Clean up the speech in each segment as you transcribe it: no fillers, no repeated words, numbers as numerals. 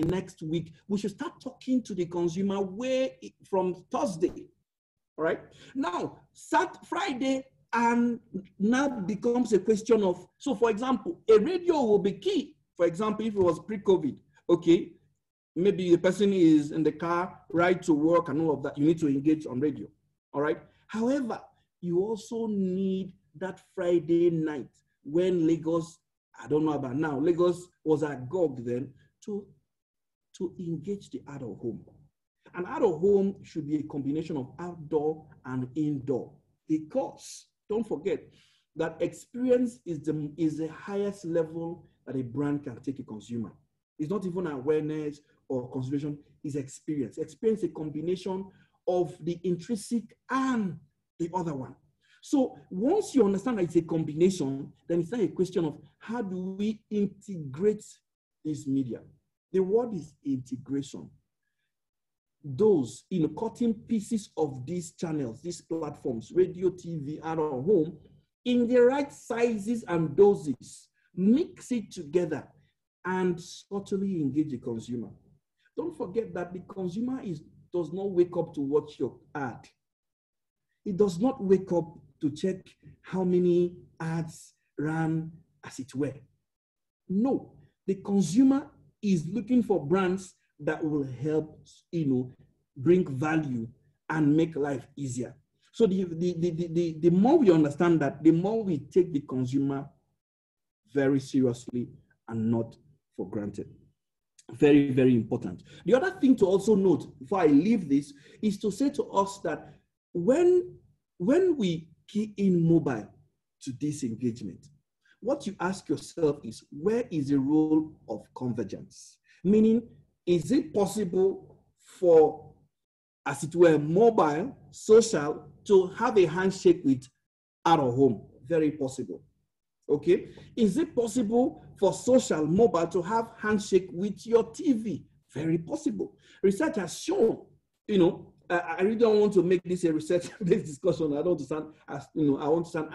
next week, we should start talking to the consumer from Thursday. All right. Now, Friday and now becomes a question of, so for example, a radio will be key. For example, if it was pre-COVID, okay, maybe the person is in the car, ride to work and all of that, you need to engage on radio. All right. However, you also need that Friday night when Lagos, I don't know about now, Lagos was agog then, to engage the adult home. An adult home should be a combination of outdoor and indoor, because don't forget that experience is the highest level that a brand can take a consumer. It's not even awareness or consideration, it's experience. Experience is a combination of the intrinsic and the other one. So once you understand that it's a combination, then it's not a question of how do we integrate this media. The word is integration. Those, cutting pieces of these channels, these platforms, radio, TV, adult home, in the right sizes and doses, mix it together and subtly engage the consumer. Don't forget that the consumer does not wake up to watch your ad. It does not wake up to check how many ads ran, as it were. No, the consumer is looking for brands that will help, bring value and make life easier. So the more we understand that, the more we take the consumer very seriously and not for granted. Very, very important. The other thing to also note before I leave this is to say to us that when we key in mobile to this engagement, what you ask yourself is, where is the role of convergence? Meaning, is it possible for, as it were, mobile, social, to have a handshake with out of home? Very possible. Okay. Is it possible for social, mobile, to have handshake with your TV? Very possible. Research has shown, I really don't want to make this a research-based discussion. I don't want to sound as, I want to sound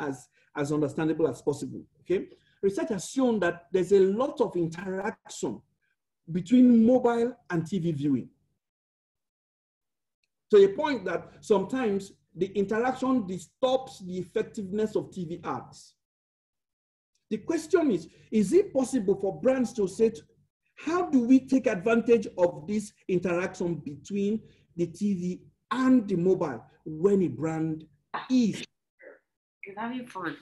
as understandable as possible. Okay. Research has shown that there's a lot of interaction between mobile and TV viewing, to a point that sometimes the interaction disturbs the effectiveness of TV ads. The question is it possible for brands to say, how do we take advantage of this interaction between the TV and the mobile when a brand is having fun?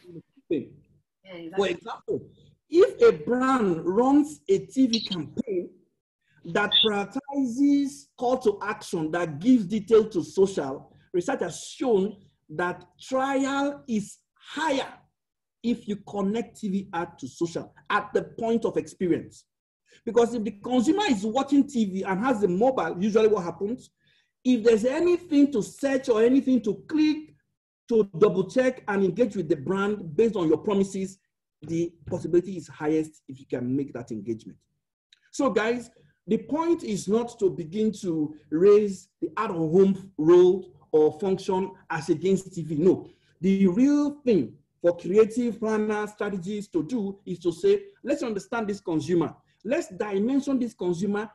Yeah, for example, if a brand runs a TV campaign that prioritizes call to action, that gives detail to social, research has shown that trial is higher if you connect TV ad to social at the point of experience. Because if the consumer is watching TV and has the mobile, usually what happens, if there's anything to search or anything to click to double check and engage with the brand based on your promises, the possibility is highest if you can make that engagement. So guys, the point is not to begin to raise the out-of-home role or function as against TV. No, the real thing for creative planners, strategies to do is to say, let's understand this consumer. Let's dimension this consumer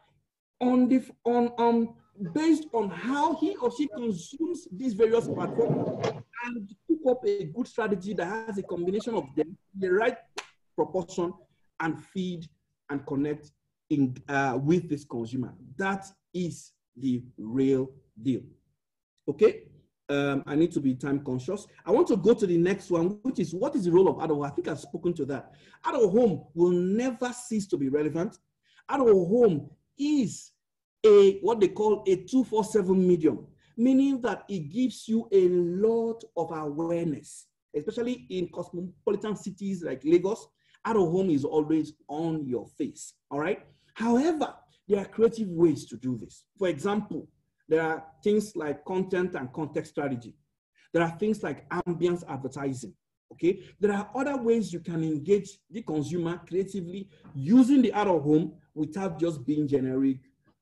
based on how he or she consumes these various platforms, and cook up a good strategy that has a combination of them in the right proportion and feed and connect with this consumer. That is the real deal. Okay. I need to be time conscious. I want to go to the next one, which is, what is the role of adult home? I think I've spoken to that. Adult home will never cease to be relevant. Adult home is what they call a 24/7 medium, meaning that it gives you a lot of awareness, especially in cosmopolitan cities like Lagos. Adult home is always on your face. All right. However, there are creative ways to do this. For example, there are things like content and context strategy. There are things like ambience advertising, okay? There are other ways you can engage the consumer creatively using the adult home without just being generic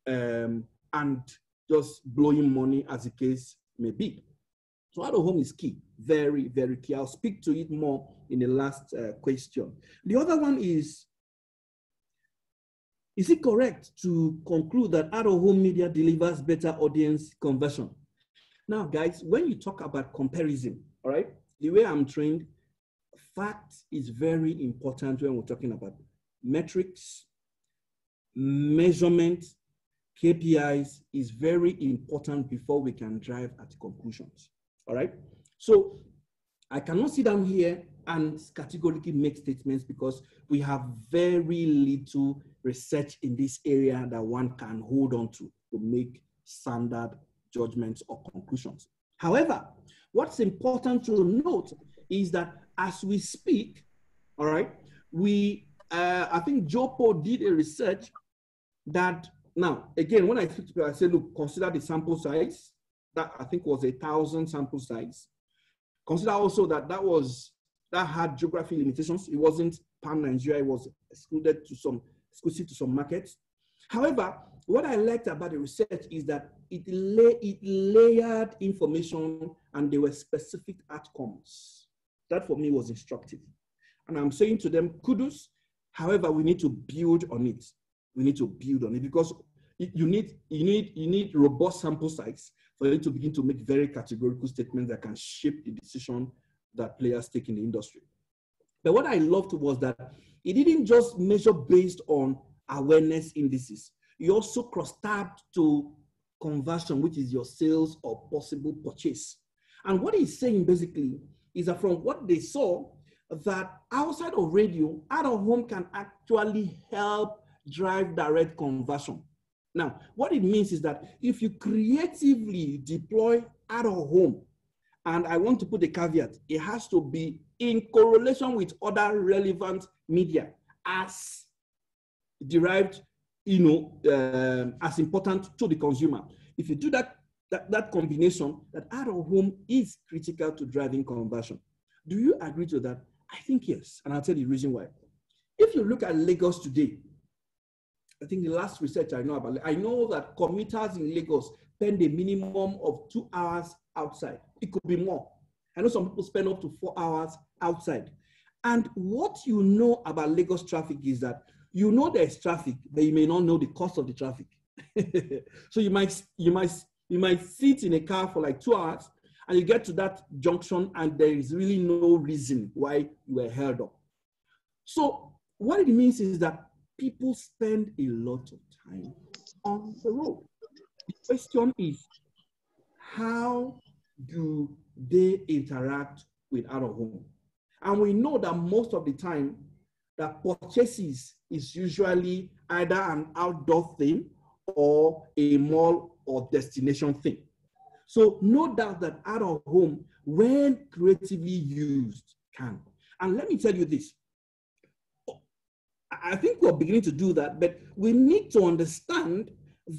and just blowing money, as the case may be. So adult home is key, very, very key. I'll speak to it more in the last question. The other one is Is it correct to conclude that out-of-home media delivers better audience conversion? Now, guys, when you talk about comparison, all right, the way I'm trained, fact is very important when we're talking about metrics, measurement, KPIs is very important before we can drive at conclusions, all right? So I cannot sit down here and categorically make statements because we have very little research in this area that one can hold on to make standard judgments or conclusions. However, what's important to note is that as we speak, all right, I think Jopo did a research that, now, again, when I speak to people, I say, look, consider the sample size. That I think was 1,000 sample size. Consider also that that had geography limitations. It wasn't pan-Nigeria, it was exclusive to some markets. However, what I liked about the research is that it layered information and there were specific outcomes. That for me was instructive. And I'm saying to them, kudos. However, we need to build on it. We need to build on it because you need robust sample size for you to begin to make very categorical statements that can shape the decision that players take in the industry. But what I loved was that it didn't just measure based on awareness indices. You also cross-tabbed to conversion, which is your sales or possible purchase. And what he's saying basically is that from what they saw, that outside of radio, out of home can actually help drive direct conversion. Now, what it means is that if you creatively deploy out of home, and I want to put a caveat, it has to be in correlation with other relevant media as derived, as important to the consumer. If you do that combination, that out of home is critical to driving conversion. Do you agree to that? I think yes, and I'll tell you the reason why. If you look at Lagos today, I think the last research I know that commuters in Lagos spend a minimum of 2 hours outside. It could be more. I know some people spend up to 4 hours outside. And what you know about Lagos traffic is that you know there's traffic, but you may not know the cost of the traffic. So you might sit in a car for like 2 hours and you get to that junction and there is really no reason why you were held up. So what it means is that people spend a lot of time on the road. The question is, how do they interact with out of home? And we know that most of the time, that purchases is usually either an outdoor thing or a mall or destination thing. So no doubt that out of home, when creatively used, can. And let me tell you this. I think we're beginning to do that, but we need to understand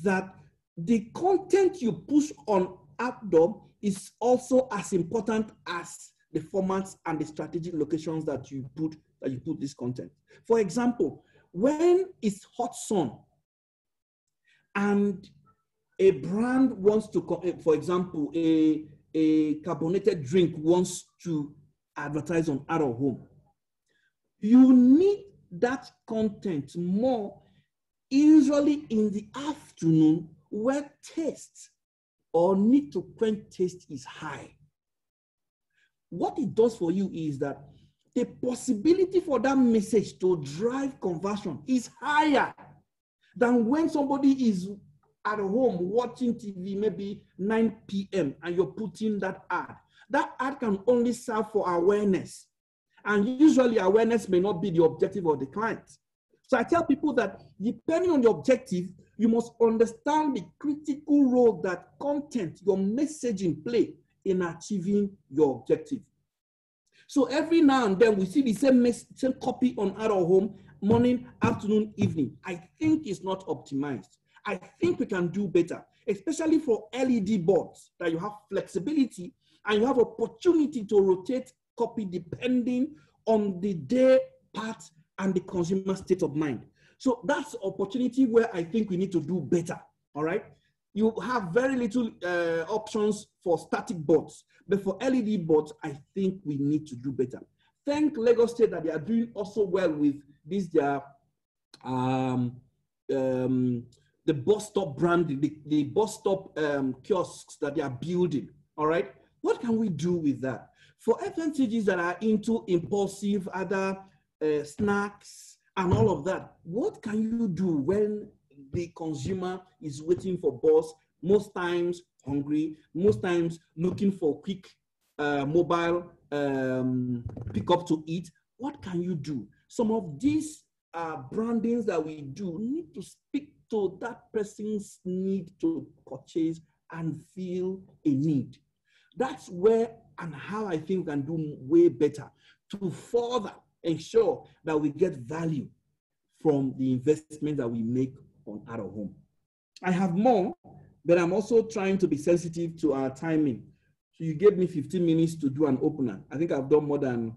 that the content you push on outdoor is also as important as the formats and the strategic locations that you put this content. For example, when it's hot sun and a brand wants to, for example, a carbonated drink wants to advertise on out of home, you need that content more usually in the afternoon where taste or need to quench taste is high. What it does for you is that the possibility for that message to drive conversion is higher than when somebody is at home watching TV, maybe 9 p.m. and you're putting that ad. That ad can only serve for awareness. And usually awareness may not be the objective of the client. So I tell people that depending on the objective, you must understand the critical role that content, your messaging play in achieving your objective. So every now and then we see the same copy on out of home, morning, afternoon, evening. I think it's not optimized. I think we can do better, especially for LED boards that you have flexibility and you have opportunity to rotate copy depending on the day part and the consumer state of mind. So that's opportunity where I think we need to do better, all right? You have very little options for static boards, but for LED boards, I think we need to do better. Thank Lagos State that they are doing also well with this, their the bus stop branding, the bus stop kiosks that they are building, all right? What can we do with that? For FMCGs that are into impulsive, other snacks and all of that, what can you do when the consumer is waiting for bus, most times hungry, most times looking for quick mobile pickup to eat? What can you do? Some of these brandings that we do need to speak to that person's need to purchase and feel a need. That's where and how I think we can do way better to further ensure that we get value from the investment that we make on out of home. I have more, but I'm also trying to be sensitive to our timing. So you gave me 15 minutes to do an opener. I think I've done more than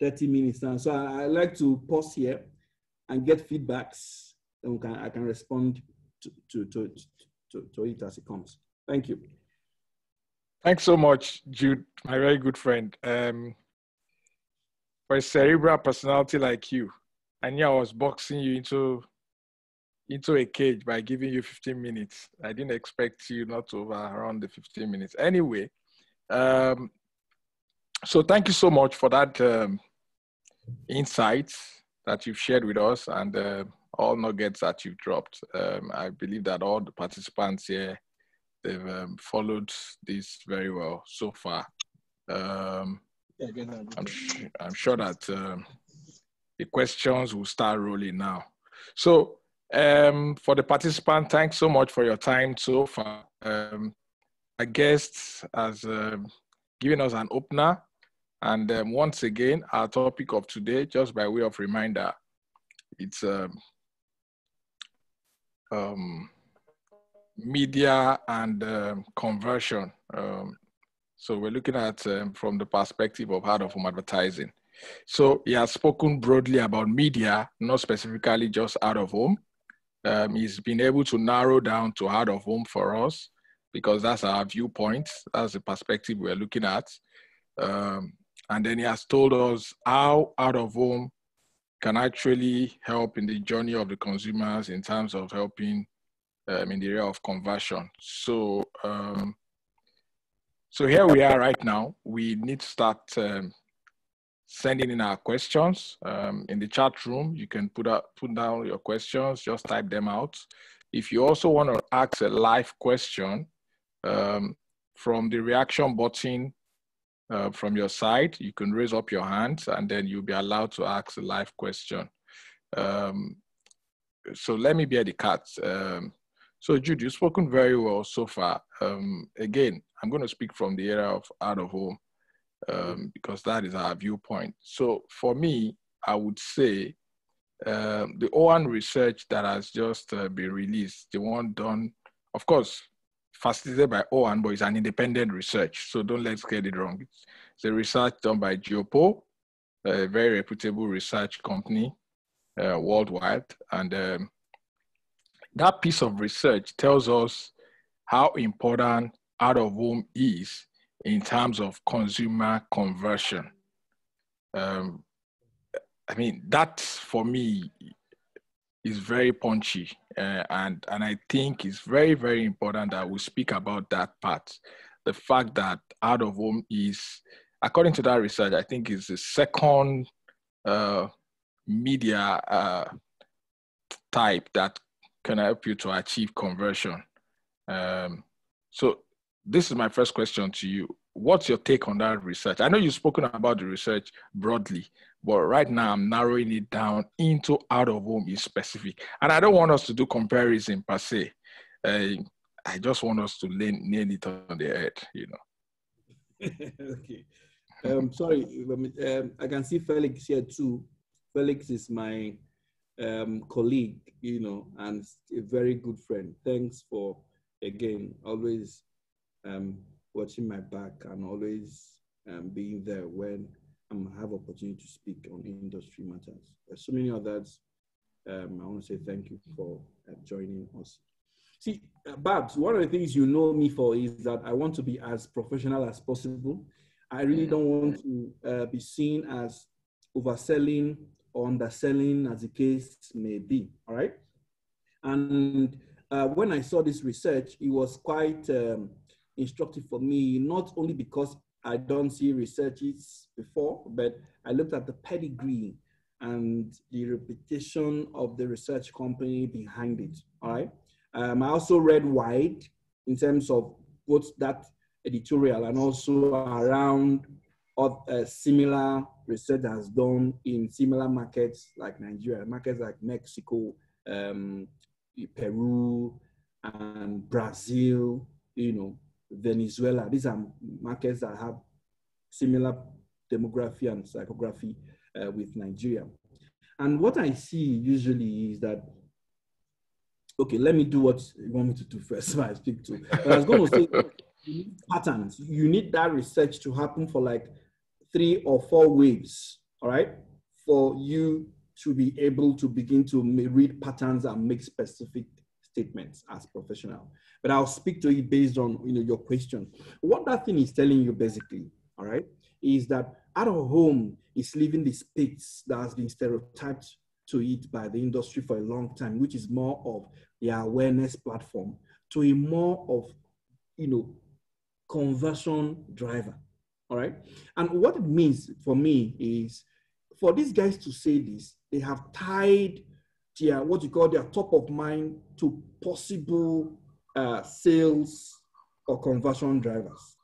30 minutes now. So I like to pause here and get feedbacks, and I can respond to it as it comes. Thank you. Thanks so much, Jude, my very good friend. For a cerebral personality like you, I knew I was boxing you into a cage by giving you 15 minutes. I didn't expect you not to overrun the 15 minutes. Anyway, so thank you so much for that insights that you've shared with us and all nuggets that you've dropped. I believe that all the participants here, they've followed this very well so far. I'm sure that the questions will start rolling now. So for the participant, thanks so much for your time so far. Our guest has given us an opener. And once again, our topic of today, just by way of reminder, it's media and conversion. So we're looking at from the perspective of out-of-home advertising. So he has spoken broadly about media, not specifically just out-of-home. He's been able to narrow down to out-of-home for us because that's our viewpoint. That's the perspective we're looking at. And then he has told us how out-of-home can actually help in the journey of the consumers in terms of helping in the area of conversion. So, so here we are right now. We need to start sending in our questions. In the chat room, you can put down your questions, just type them out. If you also want to ask a live question from the reaction button from your side, you can raise up your hand and then you'll be allowed to ask a live question. So let me bear the cat. So Jude, you've spoken very well so far. Again, I'm going to speak from the area of out-of-home because that is our viewpoint. So for me, I would say the OAN research that has just been released, the one done, of course, facilitated by OAN, but it's an independent research. So don't let's get it wrong. It's a research done by Geopo, a very reputable research company worldwide. And that piece of research tells us how important out-of-home is in terms of consumer conversion. I mean, that for me is very punchy. And I think it's very, very important that we speak about that part. The fact that out-of-home is, according to that research, I think is the second media type that can help you to achieve conversion. So this is my first question to you. What's your take on that research? I know you've spoken about the research broadly, but right now I'm narrowing it down into out-of-home is specific. And I don't want us to do comparison per se. I just want us to nail it on the head, you know. Okay. Sorry, I can see Felix here too. Felix is my colleague, you know, and a very good friend. Thanks for, again, always watching my back and always being there when I have opportunity to speak on industry matters. There's so many others. I want to say thank you for joining us. See, Babs, one of the things you know me for is that I want to be as professional as possible. I really don't want to be seen as overselling or underselling, as the case may be, all right? And when I saw this research, it was quite instructive for me, not only because I don't see researches before, but I looked at the pedigree and the reputation of the research company behind it, all right? I also read wide in terms of both that editorial and also around of similar research that's done in similar markets like Nigeria, markets like Mexico, Peru, and Brazil, Venezuela. These are markets that have similar demography and psychography with Nigeria. And what I see usually is that, okay, let me do what you want me to do first when I speak to. But I was going to say, you need patterns. You need that research to happen for like 3 or 4 waves, all right, for you to be able to begin to read patterns and make specific statements as professional. But I'll speak to it based on your question. What that thing is telling you basically, all right, is that out of home is leaving the space that has been stereotyped to it by the industry for a long time, which is more of the awareness platform, to a more of conversion driver. All right. And what it means for me is for these guys to say this, they have tied their, what you call their top of mind to possible sales or conversion drivers.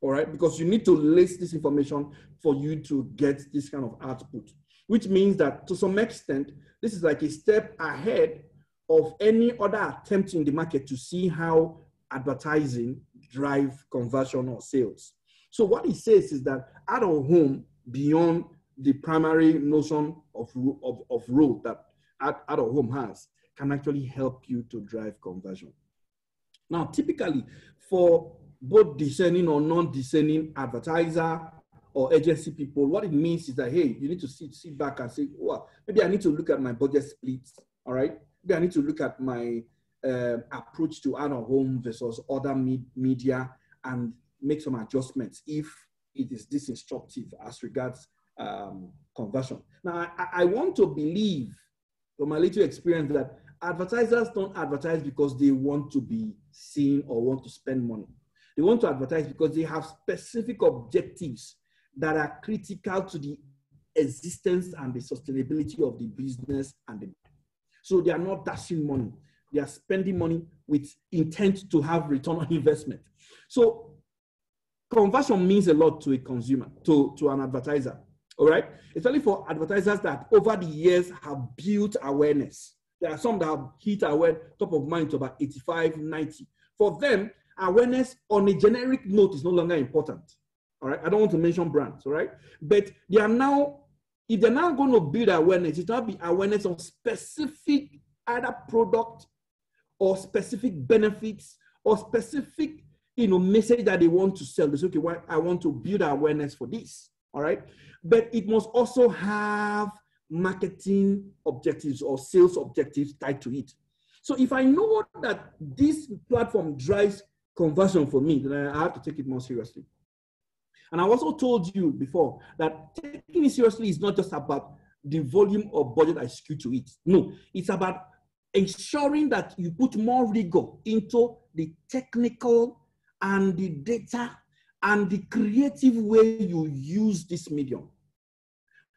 All right. Because you need to list this information for you to get this kind of output, which means that to some extent, this is like a step ahead of any other attempt in the market to see how advertising drive conversion or sales. So what he says is that out of home, beyond the primary notion of role that out of home has, can actually help you to drive conversion. Now, typically for both discerning or non-discerning advertiser or agency people, what it means is that, hey, you need to sit back and say, well, maybe I need to look at my budget splits, all right? Maybe I need to look at my approach to out of home versus other media and make some adjustments if it is this instructive as regards conversion. Now, I want to believe from my little experience that advertisers don't advertise because they want to be seen or want to spend money. They want to advertise because they have specific objectives that are critical to the existence and the sustainability of the business and the brand. So they are not dashing money. They are spending money with intent to have return on investment. So conversion means a lot to a consumer, to an advertiser, all right? Especially for advertisers that over the years have built awareness. There are some that have hit awareness top of mind to about 85, 90. For them, awareness on a generic note is no longer important, all right? I don't want to mention brands, all right? But they are now, if they're now going to build awareness, it will be awareness of specific either product or specific benefits or specific message that they want to sell. They say, okay, well, I want to build awareness for this, all right? But it must also have marketing objectives or sales objectives tied to it. So if I know that this platform drives conversion for me, then I have to take it more seriously. And I also told you before that taking it seriously is not just about the volume of budget I skew to it. No, it's about ensuring that you put more rigor into the technical and the data and the creative way you use this medium.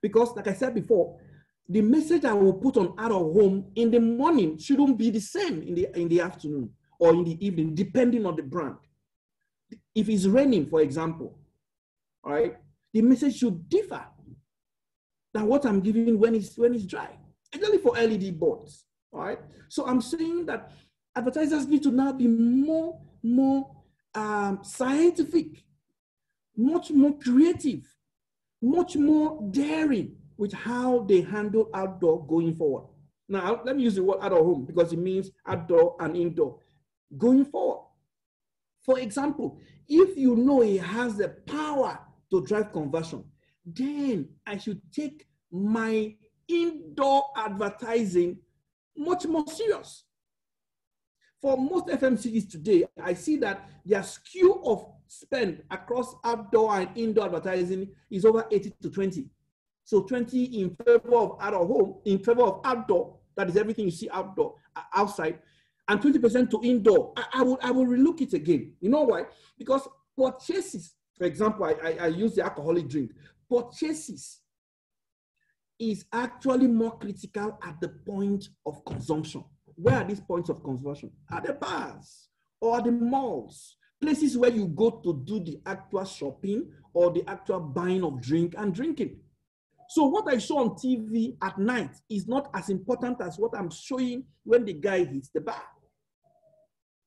Because like I said before, the message I will put on out of home in the morning shouldn't be the same in the afternoon or in the evening, depending on the brand. If it's raining, for example, all right, the message should differ than what I'm giving when it's dry, especially for LED boards, all right? So I'm saying that advertisers need to now be more scientific, much more creative, much more daring with how they handle outdoor going forward. Now, let me use the word out of home because it means outdoor and indoor going forward. For example, if you know it has the power to drive conversion, then I should take my indoor advertising much more serious. For most FMCGs today, I see that their skew of spend across outdoor and indoor advertising is over 80 to 20. So 20 in favor of out of home, in favor of outdoor, that is everything you see outdoor, outside and 20% to indoor, I will relook it again. You know why? Because purchases, for example, I use the alcoholic drink. Purchases is actually more critical at the point of consumption. Where are these points of consumption? At the bars or at the malls, places where you go to do the actual shopping or the actual buying of drink and drinking. So what I show on TV at night is not as important as what I'm showing when the guy hits the bar.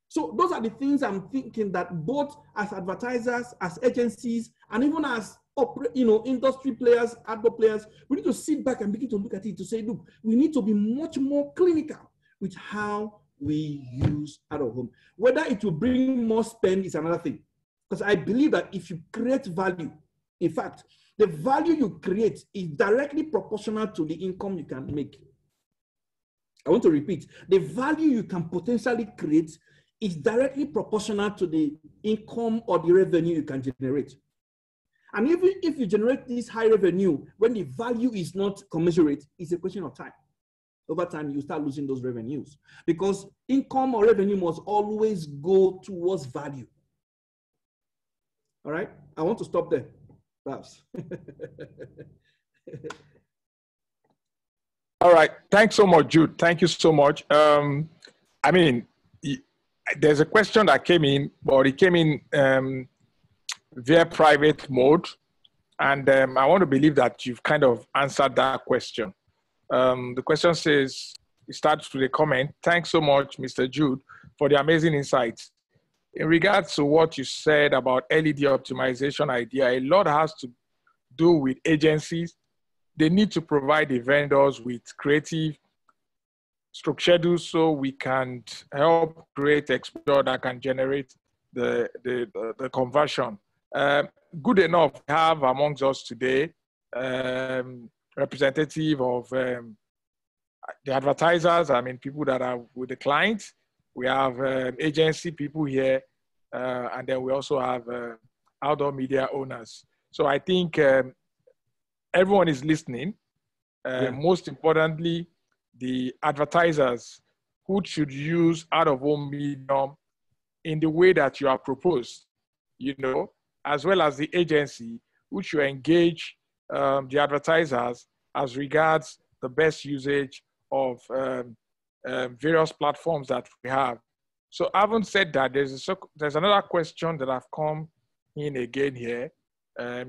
So those are the things I'm thinking that both as advertisers, as agencies, and even as industry players, advert players, we need to sit back and begin to look at it to say, look, we need to be much more clinical with how we use out of home. Whether it will bring more spend is another thing. Because I believe that if you create value, in fact, the value you create is directly proportional to the income you can make. I want to repeat, the value you can potentially create is directly proportional to the income or the revenue you can generate. And even if you generate this high revenue, when the value is not commensurate, it's a question of time. Over time, you start losing those revenues because income or revenue must always go towards value. All right, I want to stop there. Babs. All right, thanks so much, Jude. Thank you so much. I mean, there's a question that came in, but it came in via private mode. And I want to believe that you've kind of answered that question. The question says, it starts with a comment. Thanks so much, Mr. Jude, for the amazing insights. In regards to what you said about LED optimization idea, a lot has to do with agencies. They need to provide the vendors with creative schedules so we can help create exposure that can generate the conversion. Good enough to have amongst us today representative of the advertisers, I mean, people that are with the clients. We have agency people here, and then we also have outdoor media owners. So I think everyone is listening. Most importantly, the advertisers who should use out-of-home medium in the way that you are proposed, as well as the agency who should engage the advertisers as regards the best usage of various platforms that we have. So having said that, there's another question that have come in again here.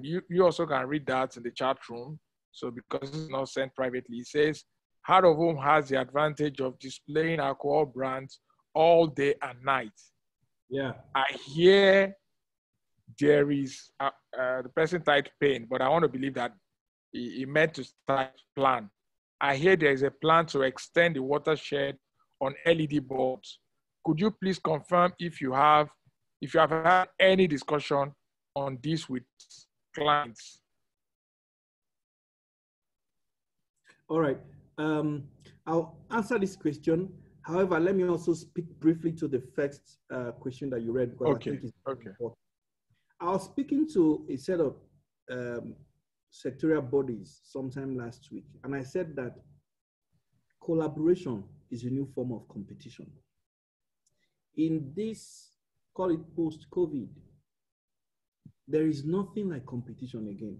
You also can read that in the chat room. So because it's not sent privately, it says, out of home has the advantage of displaying alcohol brands all day and night. Yeah. I hear there is, the person typed pain, but I want to believe that he meant to type plan. I hear there is a plan to extend the watershed on LED boards. Could you please confirm if you have had any discussion on this with clients? All right. I'll answer this question. However, let me also speak briefly to the first question that you read, because I think it's important. I was speaking to a set of sectorial bodies sometime last week, and I said that collaboration is a new form of competition. In this, call it post-COVID, there is nothing like competition again.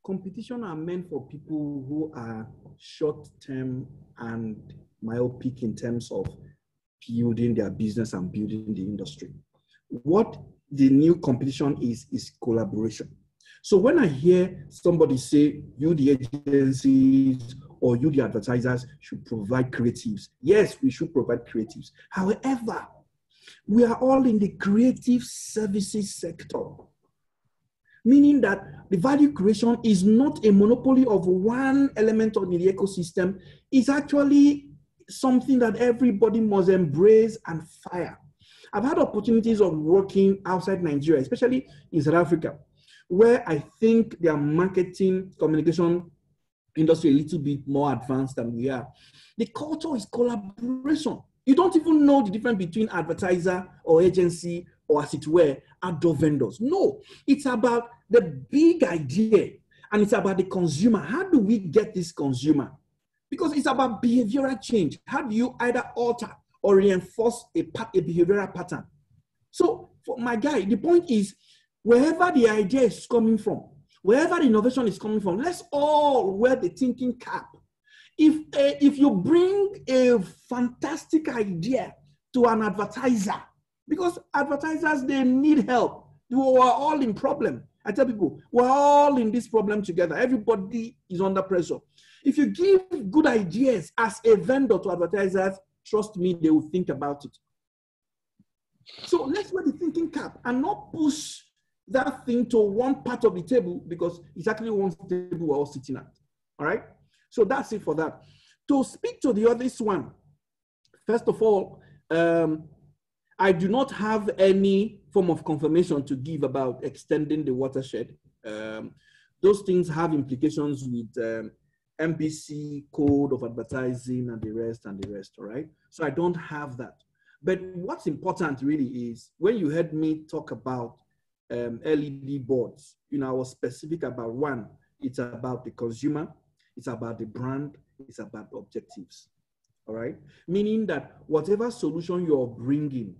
Competition are meant for people who are short-term and myopic in terms of building their business and building the industry. What the new competition is collaboration. So when I hear somebody say, you the agencies or you the advertisers should provide creatives, yes, we should provide creatives. However, we are all in the creative services sector, meaning that the value creation is not a monopoly of one element of the ecosystem. It's actually something that everybody must embrace and fire. I've had opportunities of working outside Nigeria, especially in South Africa, where I think their marketing communication industry a little bit more advanced than we are. The culture is collaboration. You don't even know the difference between advertiser or agency or, as it were, outdoor vendors. No, it's about the big idea, and it's about the consumer. How do we get this consumer Because it's about behavioral change. How do you either alter or reinforce a behavioral pattern? So for my guy, the point is, wherever the idea is coming from, wherever the innovation is coming from, let's all wear the thinking cap. If you bring a fantastic idea to an advertiser, because advertisers, they need help. We're all in problem. I tell people, we're all in this problem together. Everybody is under pressure. If you give good ideas as a vendor to advertisers, trust me, they will think about it. So let's wear the thinking cap and not push that thing to one part of the table, because it's actually one table we're all sitting at. All right? So that's it for that. To speak to the other one, first of all, I do not have any form of confirmation to give about extending the watershed. Those things have implications with MBC code of advertising and the rest, all right? So I don't have that. But what's important really is when you heard me talk about LED boards, you know, I was specific about one, it's about the consumer, it's about the brand, it's about the objectives, all right? Meaning that whatever solution you're bringing,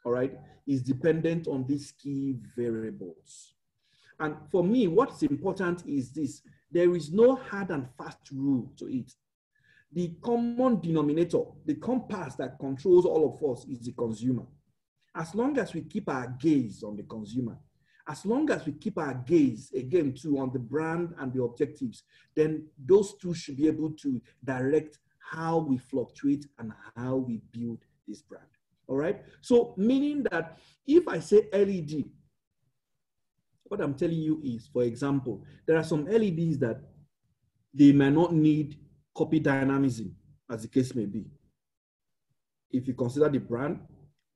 all right, is dependent on these key variables. And for me, what's important is this: there is no hard and fast rule to it. The common denominator, the compass that controls all of us, is the consumer. As long as we keep our gaze on the consumer, as long as we keep our gaze, again, too, on the brand and the objectives, then those two should be able to direct how we fluctuate and how we build this brand. All right? So meaning that if I say LED, what I'm telling you is, for example, there are some LEDs that they may not need copy dynamism, as the case may be. If you consider the brand,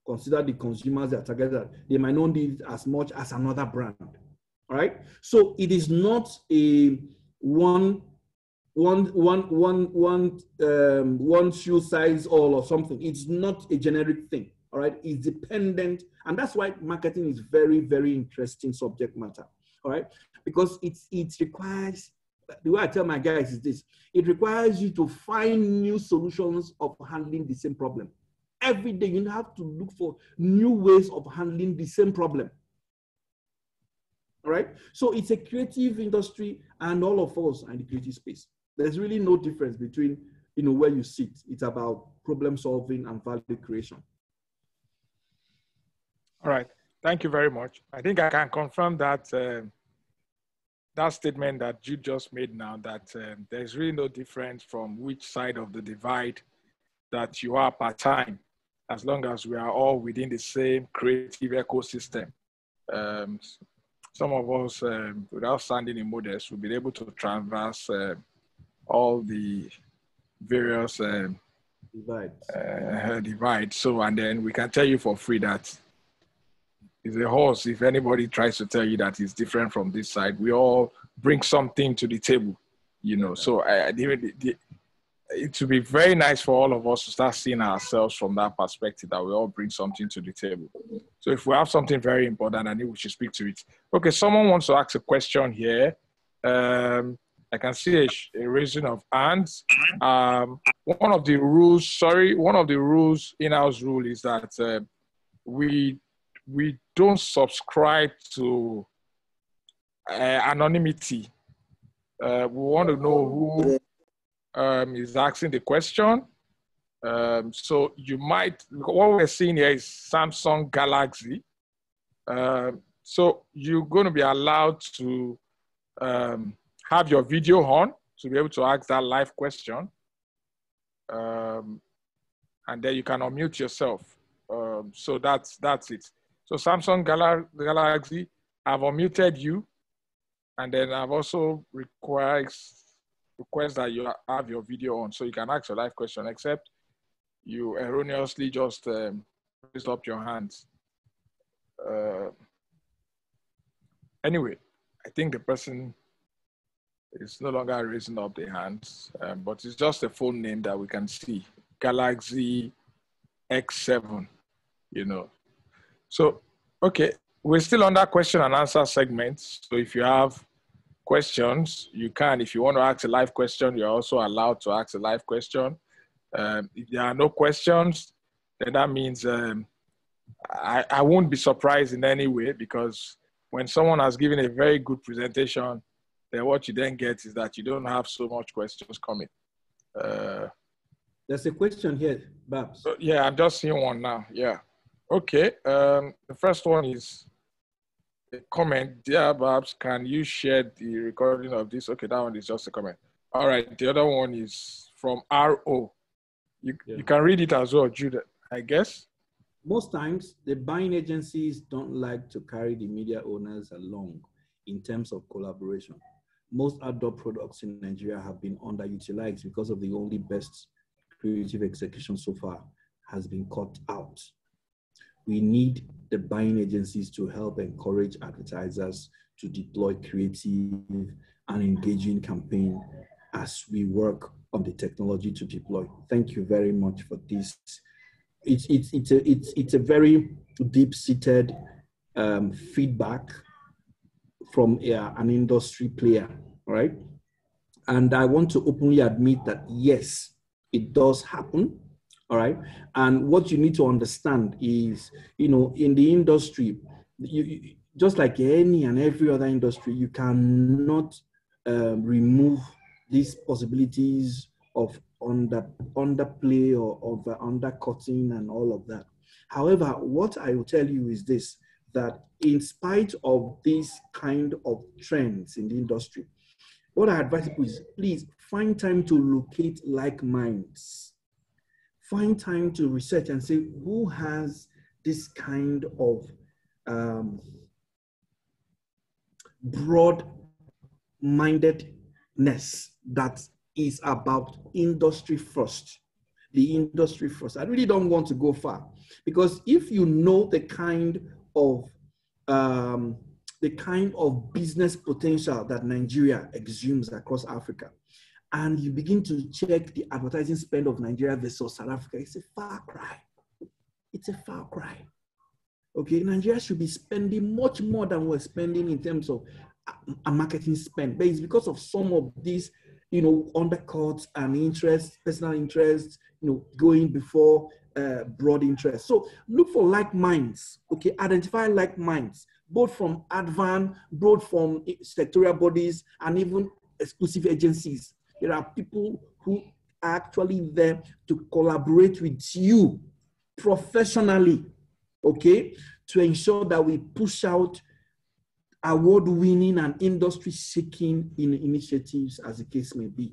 consider the consumers that are targeted, they might not need as much as another brand. All right? So it is not a one shoe size all or something. It's not a generic thing. All right, it's dependent, and that's why marketing is very, very interesting subject matter. All right, because it requires, the way I tell my guys is this: it requires you to find new solutions of handling the same problem. Every day you have to look for new ways of handling the same problem. All right, so it's a creative industry, and all of us are in the creative space. There's really no difference between, you know, where you sit. It's about problem solving and value creation. All right, thank you very much. I think I can confirm that that statement that you just made now, that there's really no difference from which side of the divide that you are part time, as long as we are all within the same creative ecosystem. Some of us, without sounding immodest, will be able to traverse all the various divides. So, and then we can tell you for free that it's a horse. If anybody tries to tell you that it's different from this side, we all bring something to the table, you know. So it would be very nice for all of us to start seeing ourselves from that perspective, that we all bring something to the table. So if we have something very important, I think we should speak to it. Okay, someone wants to ask a question here. I can see a raising of hands. One of the rules, in-house rule, is that we don't subscribe to anonymity. We want to know who is asking the question. So you might, what we're seeing here is Samsung Galaxy. So you're going to be allowed to have your video on to be able to ask that live question. And then you can unmute yourself. So that's it. So Samsung Galaxy, I've unmuted you, and then I've also request that you have your video on so you can ask your live question, except you erroneously just raised up your hands. Anyway, I think the person is no longer raising up their hands, but it's just a full name that we can see, Galaxy X7, you know. So, okay, we're still on that question and answer segment. So if you have questions, you can. If you want to ask a live question, you're also allowed to ask a live question. If there are no questions, then that means I won't be surprised in any way, because when someone has given a very good presentation, then what you then get is that you don't have so much questions coming. There's a question here, Babs. Yeah, I'm just seeing one now. Yeah. Okay. The first one is a comment. Dear Babs, can you share the recording of this? Okay, that one is just a comment. All right. The other one is from RO. You can read it as well, Jude, I guess. Most times, the buying agencies don't like to carry the media owners along in terms of collaboration. Most outdoor products in Nigeria have been underutilized because of the only best creative execution so far has been cut out. We need the buying agencies to help encourage advertisers to deploy creative and engaging campaign as we work on the technology to deploy. Thank you very much for this. It's a very deep-seated feedback from an industry player, right? And I want to openly admit that yes, it does happen, all right? And what you need to understand is, in the industry, you just like any and every other industry, you cannot remove these possibilities of underplay or of undercutting and all of that. However, what I will tell you is this, that in spite of these kind of trends in the industry, what I advise people is, please find time to locate like minds. Find time to research and say, who has this kind of broad-mindedness that is about industry first. The industry first. I really don't want to go far, because if you know the kind of business potential that Nigeria exhumes across Africa, and you begin to check the advertising spend of Nigeria versus South Africa, it's a far cry. It's a far cry. Okay, Nigeria should be spending much more than we're spending in terms of a marketing spend, but it's because of some of these, undercuts and interests, personal interests, going before broad interest. So look for like minds, okay? Identify like minds, both from Advan, both from sectorial bodies, and even exclusive agencies. There are people who are actually there to collaborate with you professionally, okay, to ensure that we push out award-winning and industry-shaking initiatives, as the case may be.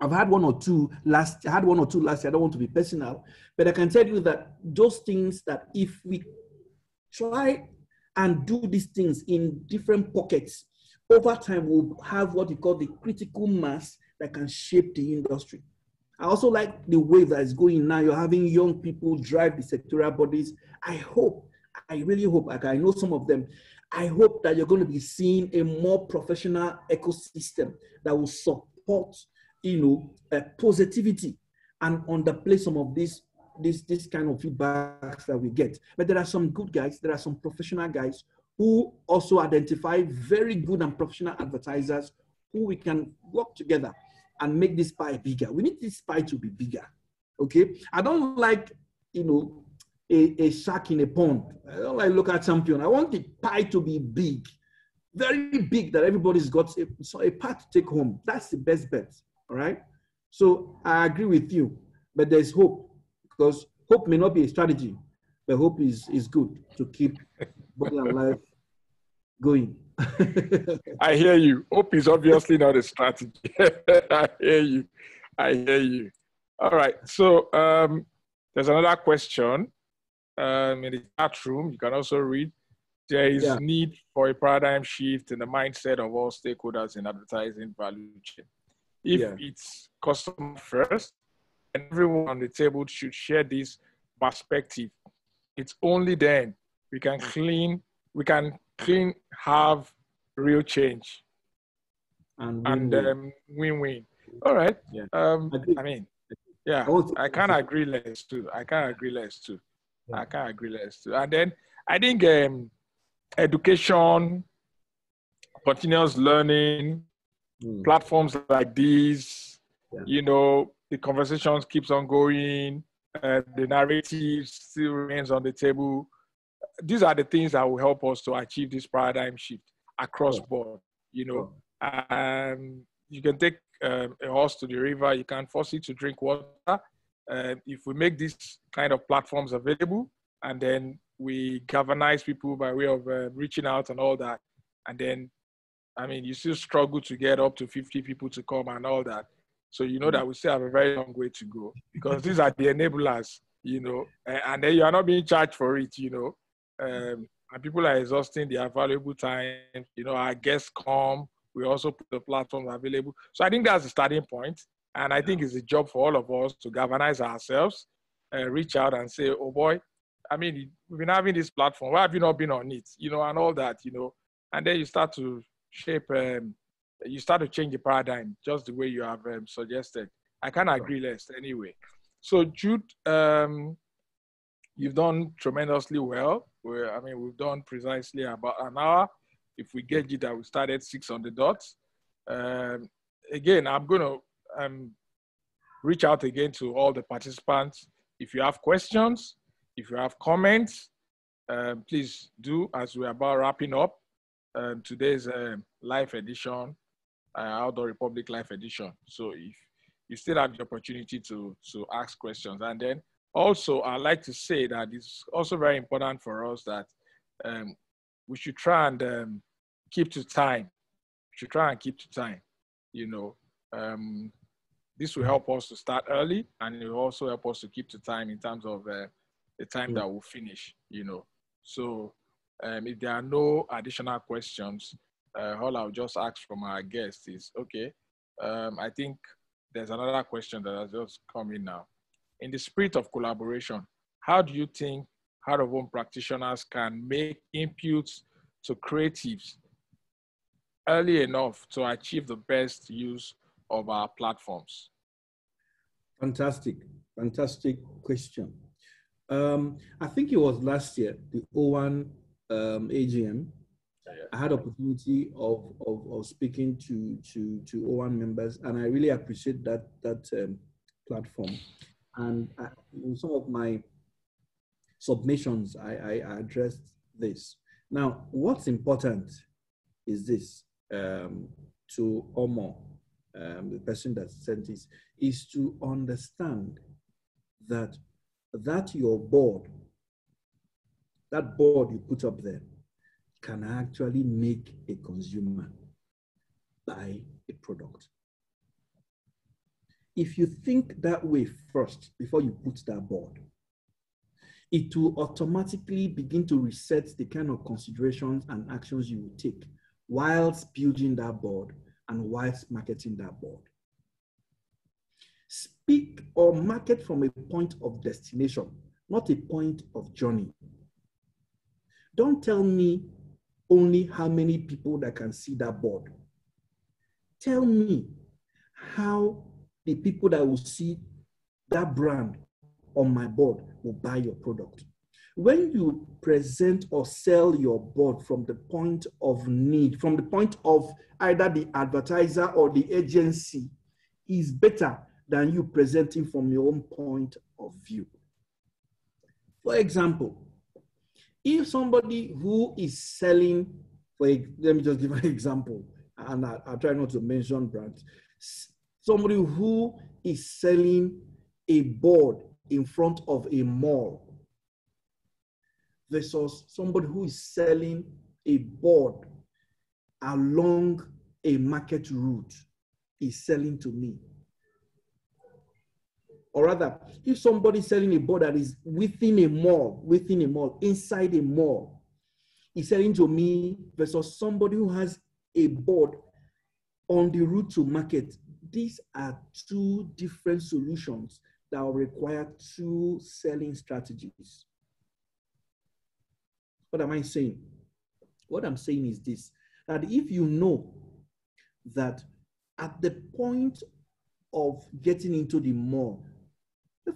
I've had one or two last year. I don't want to be personal, but I can tell you that those things, that if we try and do these things in different pockets, over time we'll have what we call the critical mass that can shape the industry. I also like the way that is going now. You're having young people drive the sectorial bodies. I really hope, like I know some of them, I hope that you're going to be seeing a more professional ecosystem that will support, positivity and underplay some of this kind of feedbacks that we get. But there are some good guys, there are some professional guys who also identify very good and professional advertisers who we can work together and make this pie bigger. We need this pie to be bigger, okay? I don't like, a shark in a pond. I don't like local champion. I want the pie to be big, very big, that everybody's got a part to take home. That's the best bet, all right? So I agree with you, but there's hope, because hope may not be a strategy, but hope is good to keep body and life going. I hear you. Hope is obviously not a strategy. I hear you. All right. So there's another question in the chat room. You can also read. There is need for a paradigm shift in the mindset of all stakeholders in advertising value chain. If it's customer first, and everyone on the table should share this perspective, it's only then we can have real change and win-win. All right. I can't agree less too. And then I think education, continuous learning, platforms like these, you know, the conversations keeps on going, the narrative still remains on the table. These are the things that will help us to achieve this paradigm shift across board, you know. You can take a horse to the river, you can force it to drink water. If we make these kind of platforms available, and then we galvanize people by way of reaching out and all that, and then, I mean, you still struggle to get up to 50 people to come and all that. So you know that we still have a very long way to go, because these are the enablers, you know, and then you are not being charged for it, you know. And people are exhausting their valuable time. You know, our guests come, we also put the platforms available. So I think that's the starting point. And I think it's a job for all of us to galvanize ourselves, reach out and say, oh boy, I mean, we've been having this platform. Why have you not been on it? You know, and all that, you know. And then you start to shape, you start to change the paradigm just the way you have suggested. I can't agree less anyway. So Jude, you've done tremendously well. We've done precisely about an hour. If we get you that we started 6 on the dot. Again, I'm going to reach out again to all the participants. If you have questions, if you have comments, please do, as we're about wrapping up today's live edition, Outdoor Republic live edition. So if you still have the opportunity to ask questions. And then also, I'd like to say that it's also very important for us that we should try and keep to time. We should try and keep to time, you know. This will help us to start early, and it will also help us to keep to time in terms of the time that we'll finish, you know. So if there are no additional questions, all I'll just ask from our guests is, okay, I think there's another question that has just come in now. In the spirit of collaboration, how do you think out-of-home practitioners can make inputs to creatives early enough to achieve the best use of our platforms? Fantastic question. I think it was last year, the O1 AGM. I had opportunity of speaking to O1 members, and I really appreciate that platform. And in some of my submissions, I addressed this. Now, what's important is this to Omo, the person that sent this, is to understand that your board, that board you put up there, can actually make a consumer buy a product. If you think that way first before you put that board, it will automatically begin to reset the kind of considerations and actions you will take whilst building that board and whilst marketing that board. Speak or market from a point of destination, not a point of journey. Don't tell me only how many people that can see that board. Tell me how the people that will see that brand on my board will buy your product. When you present or sell your board from the point of need, from the point of either the advertiser or the agency, is better than you presenting from your own point of view. For example, if somebody who is selling, let me just give an example, and I'll try not to mention brands. Somebody who is selling a board in front of a mall versus somebody who is selling a board along a market route is selling to me. Or rather, if somebody is selling a board that is within a mall, inside a mall, is selling to me versus somebody who has a board on the route to market. These are two different solutions that will require two selling strategies. What am I saying? What I'm saying is this, that if you know that at the point of getting into the mall,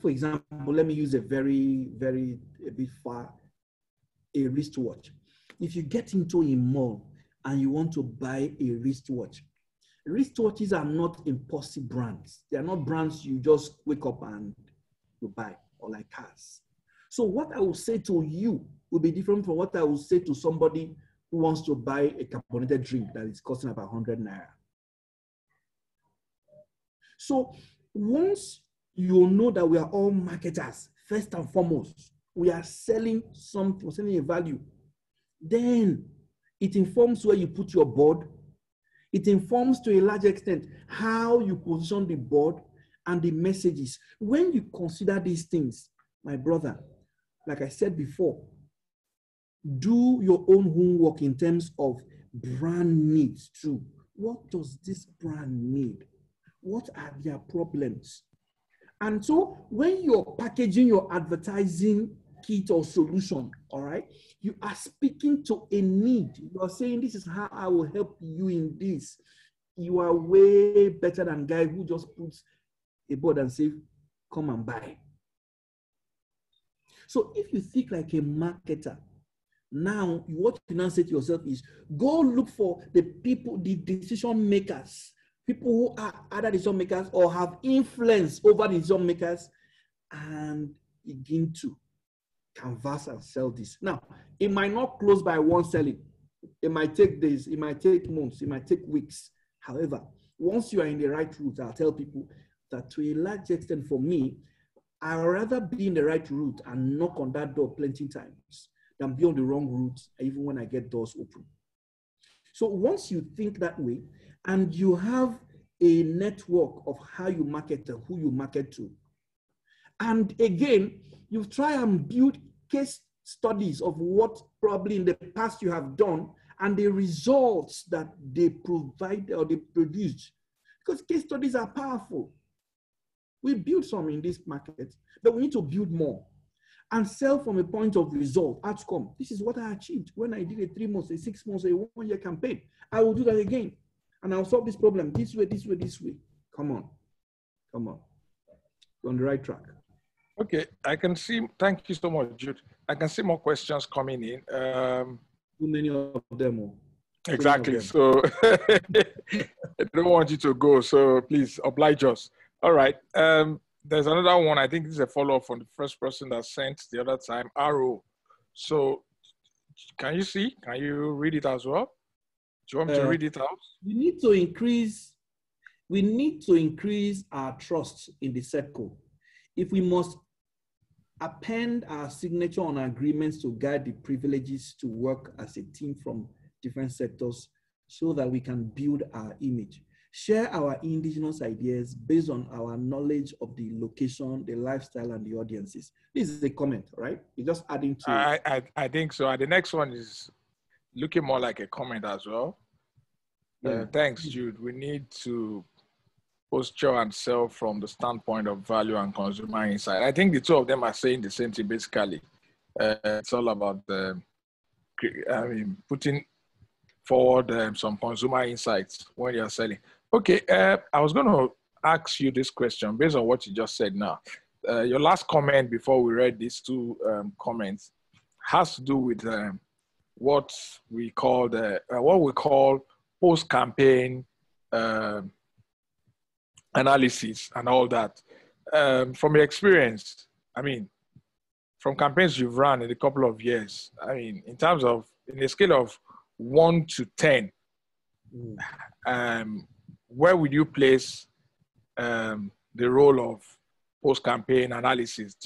for example, let me use a bit far, a wristwatch. If you get into a mall and you want to buy a wristwatch. Wristwatches are not impulsive brands. They are not brands you just wake up and you buy, or like cars. So what I will say to you will be different from what I will say to somebody who wants to buy a carbonated drink that is costing about 100 naira. So once you know that we are all marketers, first and foremost, we are selling something, we're selling a value, then it informs where you put your board. It informs to a large extent how you position the board and the messages. When you consider these things, my brother, like I said before, do your own homework in terms of brand needs too. What does this brand need? What are their problems? And so when you're packaging your advertising kit or solution, all right, you are speaking to a need. You are saying, this is how I will help you in this. You are way better than guy who just puts a board and says, come and buy. So if you think like a marketer, now what you now say to yourself is, go look for the people, the decision makers, people who are either decision makers or have influence over the decision makers, and begin to canvas and sell this. Now, it might not close by one selling. It might take days, it might take months, it might take weeks. However, once you are in the right route, I'll tell people that to a large extent for me, I'd rather be in the right route and knock on that door plenty times than be on the wrong route, even when I get doors open. So once you think that way, and you have a network of how you market and who you market to, and again, you try and build case studies of what probably in the past you have done and the results that they provide or they produced. Because case studies are powerful. We build some in this market, but we need to build more and sell from a point of result, outcome. This is what I achieved when I did a 3 months, a 6 months, a 1 year campaign. I will do that again. And I'll solve this problem this way, this way, this way. Come on. Come on. You're on the right track. Okay, I can see, thank you so much, Jude. I can see more questions coming in. Too many of them. Exactly, so I don't want you to go, so please oblige us. All right, there's another one. I think this is a follow-up from the first person that sent the other time, Arrow. So can you see? Can you read it as well? Do you want me to read it out? We need to increase our trust in the circle. If we must append our signature on agreements to guide the privileges to work as a team from different sectors so that we can build our image. Share our indigenous ideas based on our knowledge of the location, the lifestyle, and the audiences. This is a comment, right? You're just adding to I think so. The next one is looking more like a comment as well. Yeah. Thanks, Jude. We need to posture and sell from the standpoint of value and consumer insight. I think the two of them are saying the same thing basically. It's all about putting forward some consumer insights when you're selling. Okay, I was going to ask you this question based on what you just said now. Your last comment before we read these two comments has to do with what we call post-campaign analysis and all that. From your experience, I mean, from campaigns you've run in a couple of years, I mean, in terms of, in a scale of 1 to 10, where would you place the role of post-campaign analysis?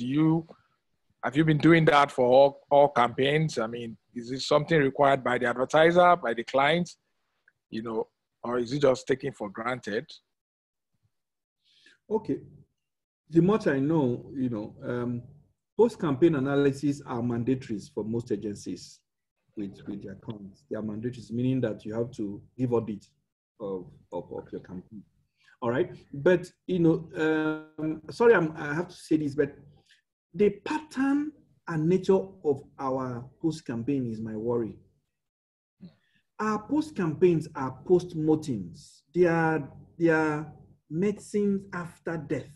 Have you been doing that for all campaigns? I mean, is it something required by the advertiser, by the client, or is it just taken for granted? Okay. The much I know, post-campaign analysis are mandatories for most agencies with their accounts. They are mandatories, meaning that you have to give audit of your campaign. All right. But, sorry, I have to say this, but the pattern and nature of our post-campaign is my worry. Our post-campaigns are post-mortems. They are medicines after death.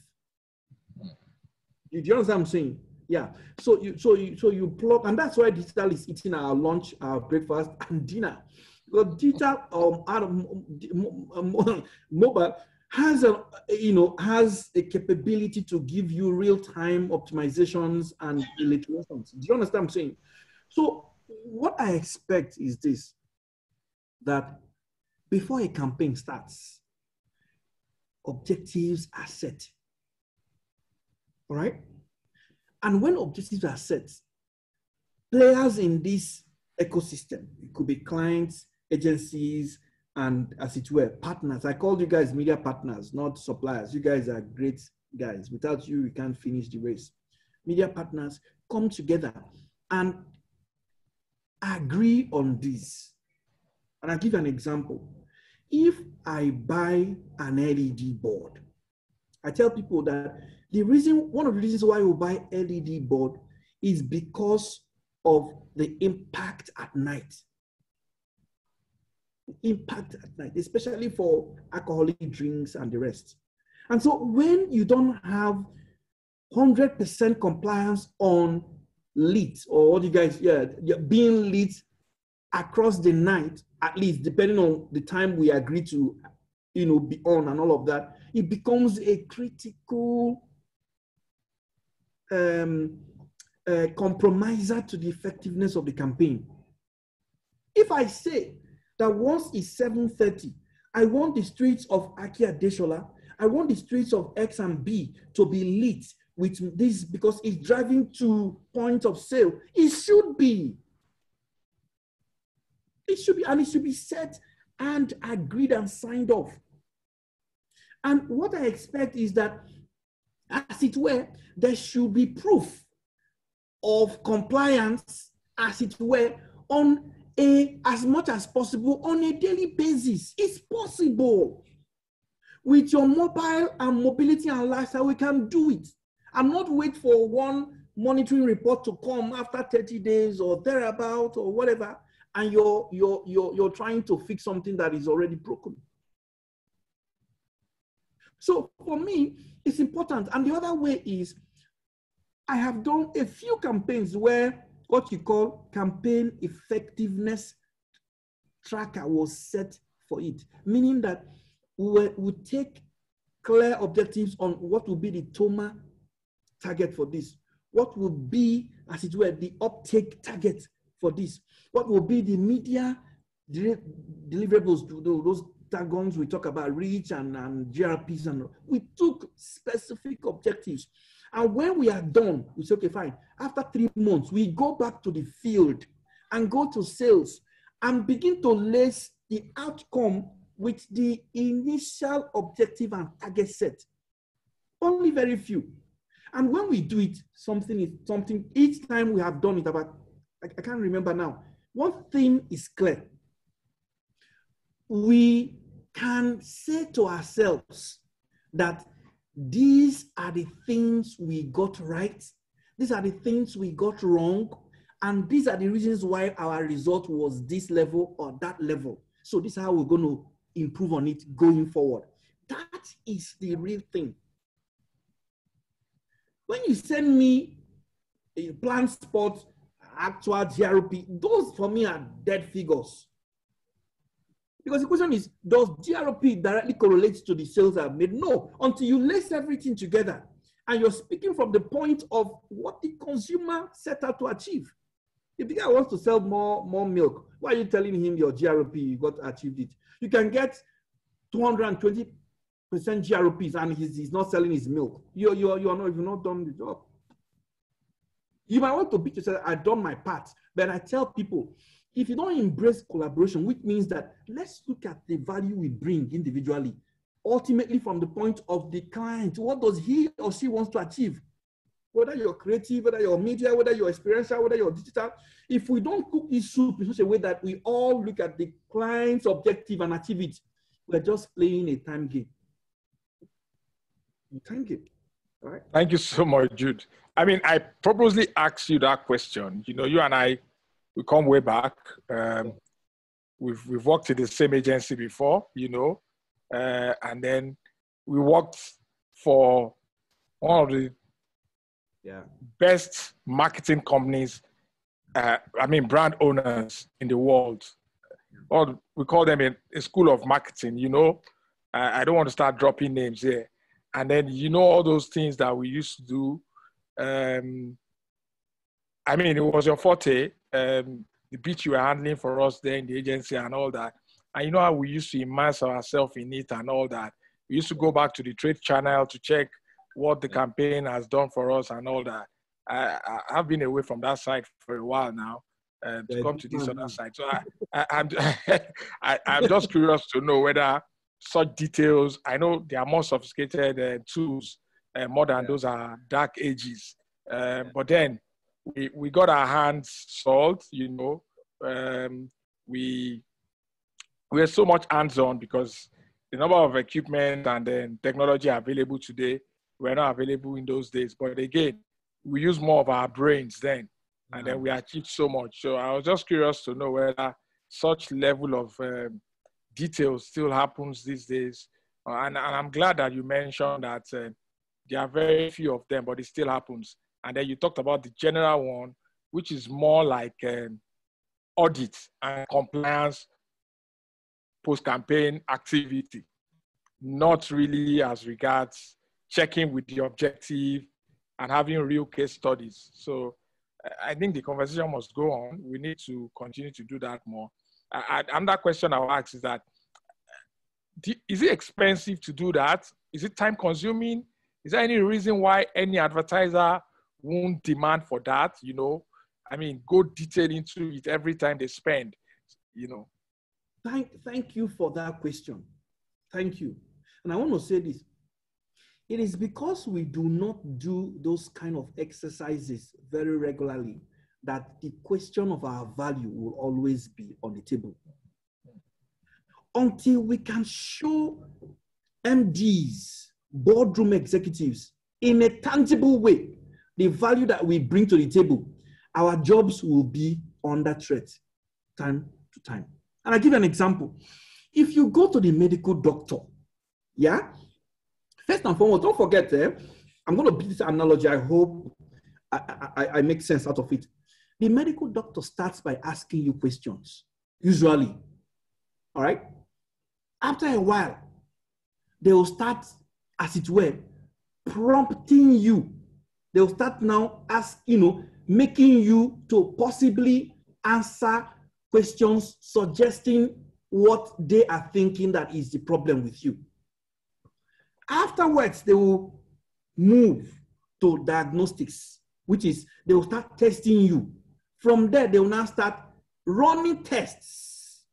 Do you understand what I'm saying? Yeah. So you plug, and that's why digital is eating our lunch, our breakfast, and dinner. Because digital mobile has a capability to give you real-time optimizations and iterations. Do you understand what I'm saying? So what I expect is this, that before a campaign starts, objectives are set. All right? And when objectives are set, players in this ecosystem, it could be clients, agencies, and as it were, partners. I called you guys media partners, not suppliers. You guys are great guys. Without you, we can't finish the race. Media partners come together and agree on this. And I'll give you an example. If I buy an LED board, I tell people that one of the reasons why we buy LED board is because of the impact at night. Impact at night, especially for alcoholic drinks and the rest. And so when you don't have 100% compliance on lit, or what you guys, being lit across the night, at least depending on the time we agree to, be on and all of that, it becomes a critical compromiser to the effectiveness of the campaign. If I say that once it's 7:30, I want the streets of Aki Adeshola, I want the streets of X and B to be lit with this because it's driving to point of sale. It should be. It should be, and it should be set and agreed and signed off. And what I expect is that, as it were, there should be proof of compliance, as it were, on as much as possible on a daily basis. It's possible. With your mobile and mobility and lifestyle, we can do it. I'm not wait for one monitoring report to come after 30 days or thereabout or whatever, and you're trying to fix something that is already broken. So for me, it's important. And the other way is, I have done a few campaigns where what you call campaign effectiveness tracker was set for it, meaning that we would take clear objectives on what will be the TOMA target for this, what will be, as it were, the uptake target for this, what will be the media deliverables, those targons we talk about, reach and GRPs, and we took specific objectives. And when we are done, we say, okay, fine. After 3 months, we go back to the field and go to sales and begin to lace the outcome with the initial objective and target set. Only very few. And when we do it, something, each time we have done it about, I can't remember now. One thing is clear. We can say to ourselves that these are the things we got right, these are the things we got wrong, and these are the reasons why our result was this level or that level. So this is how we're going to improve on it going forward. That is the real thing. When you send me a plan spot, actual GRP, those for me are dead figures. Because the question is, does GRP directly correlate to the sales I've made? No, until you lace everything together and you're speaking from the point of what the consumer set out to achieve. If the guy wants to sell more milk, why are you telling him your GRP, you got achieved it? You can get 220% GRPs and he's not selling his milk. You've not done the job. You might want to beat yourself, I've done my part, but I tell people, if you don't embrace collaboration, which means that let's look at the value we bring individually, ultimately from the point of the client, what does he or she wants to achieve? Whether you're creative, whether you're media, whether you're experiential, whether you're digital, if we don't cook this soup in such a way that we all look at the client's objective and achieve it, we're just playing a time game. Time game. All right. Thank you so much, Jude. I mean, I purposely asked you that question. You know, you and I, we come way back. We've worked in the same agency before, you know, and then we worked for one of the best marketing companies, brand owners in the world. or we call them a school of marketing, you know. I don't want to start dropping names here. And then, you know, all those things that we used to do. I mean, it was your forte, the bit you were handling for us there in the agency and all that. And you know how we used to immerse ourselves in it and all that. We used to go back to the trade channel to check what the campaign has done for us and all that. I've been away from that side for a while now to come to this other side. So I'm just curious to know whether such details, I know they are more sophisticated tools, more than those are dark ages. But then we got our hands salt, you know. We're so much hands-on because the number of equipment and then technology available today were not available in those days. But again, we use more of our brains then, and then we achieved so much. So I was just curious to know whether such level of details still happens these days. And I'm glad that you mentioned that there are very few of them, but it still happens. And then you talked about the general one, which is more like audit and compliance post-campaign activity, not really as regards checking with the objective and having real case studies. So I think the conversation must go on. We need to continue to do that more. Another question I'll ask is that, is it expensive to do that? Is it time consuming? Is there any reason why any advertiser won't demand for that? You know, I mean, go detail into it every time they spend, you know. Thank you for that question. Thank you. And I want to say this. It is because we do not do those kind of exercises very regularly that the question of our value will always be on the table. Until we can show MDs, boardroom executives, in a tangible way, the value that we bring to the table, our jobs will be under threat time to time. And I'll give you an example. If you go to the medical doctor, yeah, first and foremost, don't forget, I'm going to build this analogy. I hope I make sense out of it. The medical doctor starts by asking you questions, usually. All right? After a while, they will start, as it were, prompting you. They will start now making you to possibly answer questions, suggesting what they are thinking that is the problem with you. Afterwards, they will move to diagnostics, which is they will start testing you. From there, they will now start running tests.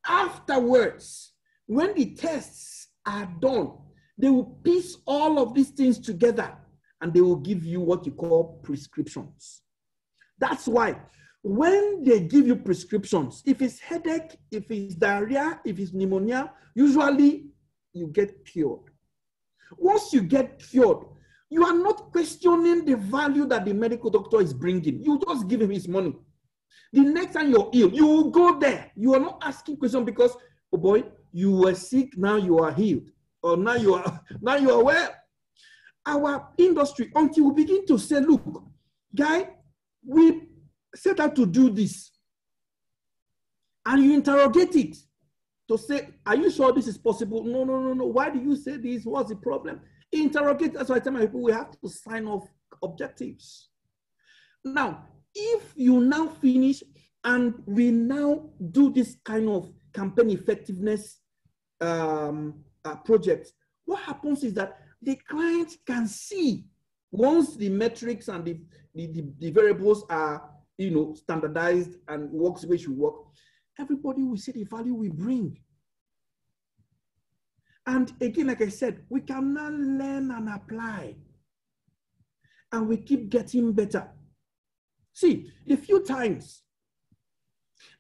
Afterwards, when the tests are done, they will piece all of these things together and they will give you what you call prescriptions. That's why when they give you prescriptions, if it's headache, if it's diarrhea, if it's pneumonia, usually you get cured. Once you get cured, you are not questioning the value that the medical doctor is bringing. You just give him his money. The next time you're ill, you will go there. You are not asking questions because, oh boy, you were sick, now you are healed. Or now you are well. Our industry, until we begin to say, look, guy, we set out to do this. And you interrogate it to say, are you sure this is possible? No. Why do you say this? What's the problem? Interrogate. That's why I tell my people we have to sign off objectives. Now, if you now finish and we now do this kind of campaign effectiveness project, what happens is that the client can see once the metrics and the variables are standardized and works the way it should work, everybody will see the value we bring. And again, like I said, we can now learn and apply. And we keep getting better. See, a few times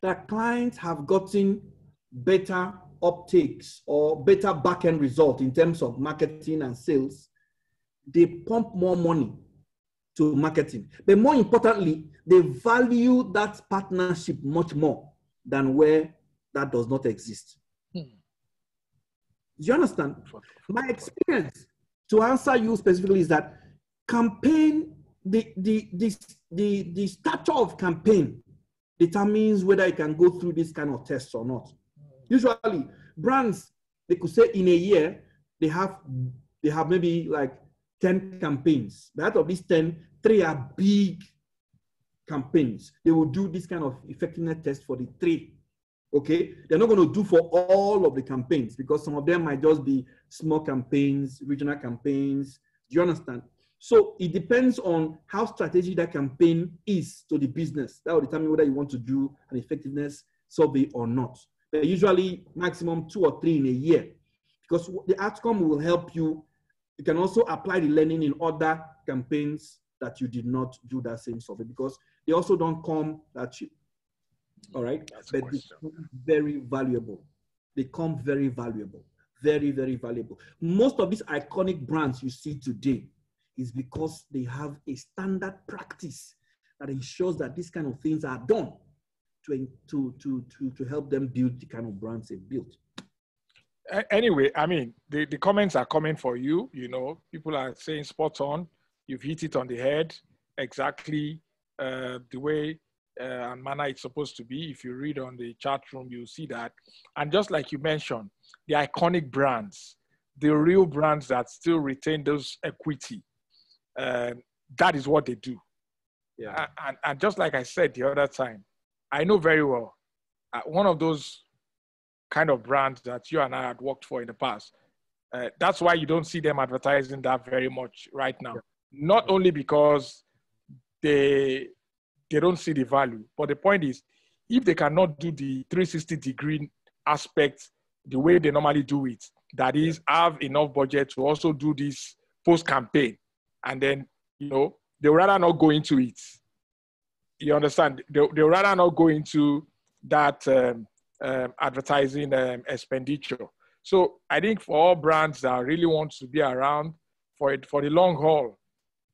that clients have gotten better uptakes or better back-end result in terms of marketing and sales, they pump more money to marketing. But more importantly, they value that partnership much more than where that does not exist. Do you understand? My experience, to answer you specifically, is that campaign, the stature of campaign determines whether it can go through this kind of tests or not. Usually, brands, they could say in a year, they have maybe like 10 campaigns. But out of these 10, 3 are big campaigns. They will do this kind of effectiveness test for the 3. Okay, they're not going to do for all of the campaigns because some of them might just be small campaigns, regional campaigns. Do you understand? So it depends on how strategic that campaign is to the business. That will determine whether you want to do an effectiveness survey or not. But usually maximum 2 or 3 in a year, because the outcome will help you. You can also apply the learning in other campaigns that you did not do that same survey, because they also don't come that cheap. All right, but they come very valuable. They come very valuable, very, very valuable. Most of these iconic brands you see today is because they have a standard practice that ensures that these kind of things are done to help them build the kind of brands they built. Anyway, I mean, the comments are coming for you. You know, people are saying spot on. You've hit it on the head, exactly the way and manner it's supposed to be. If you read on the chat room, you'll see that. And just like you mentioned, the iconic brands, the real brands that still retain those equity, that is what they do. Yeah. And just like I said the other time, I know very well, one of those kind of brands that you and I had worked for in the past, that's why you don't see them advertising that very much right now. Yeah. Not only because they don't see the value, but the point is, if they cannot do the 360-degree aspect the way they normally do it, that is, have enough budget to also do this post-campaign, and then, you know, they'd rather not go into it. You understand? They'd rather not go into that advertising expenditure. So I think for all brands that really want to be around for the long haul,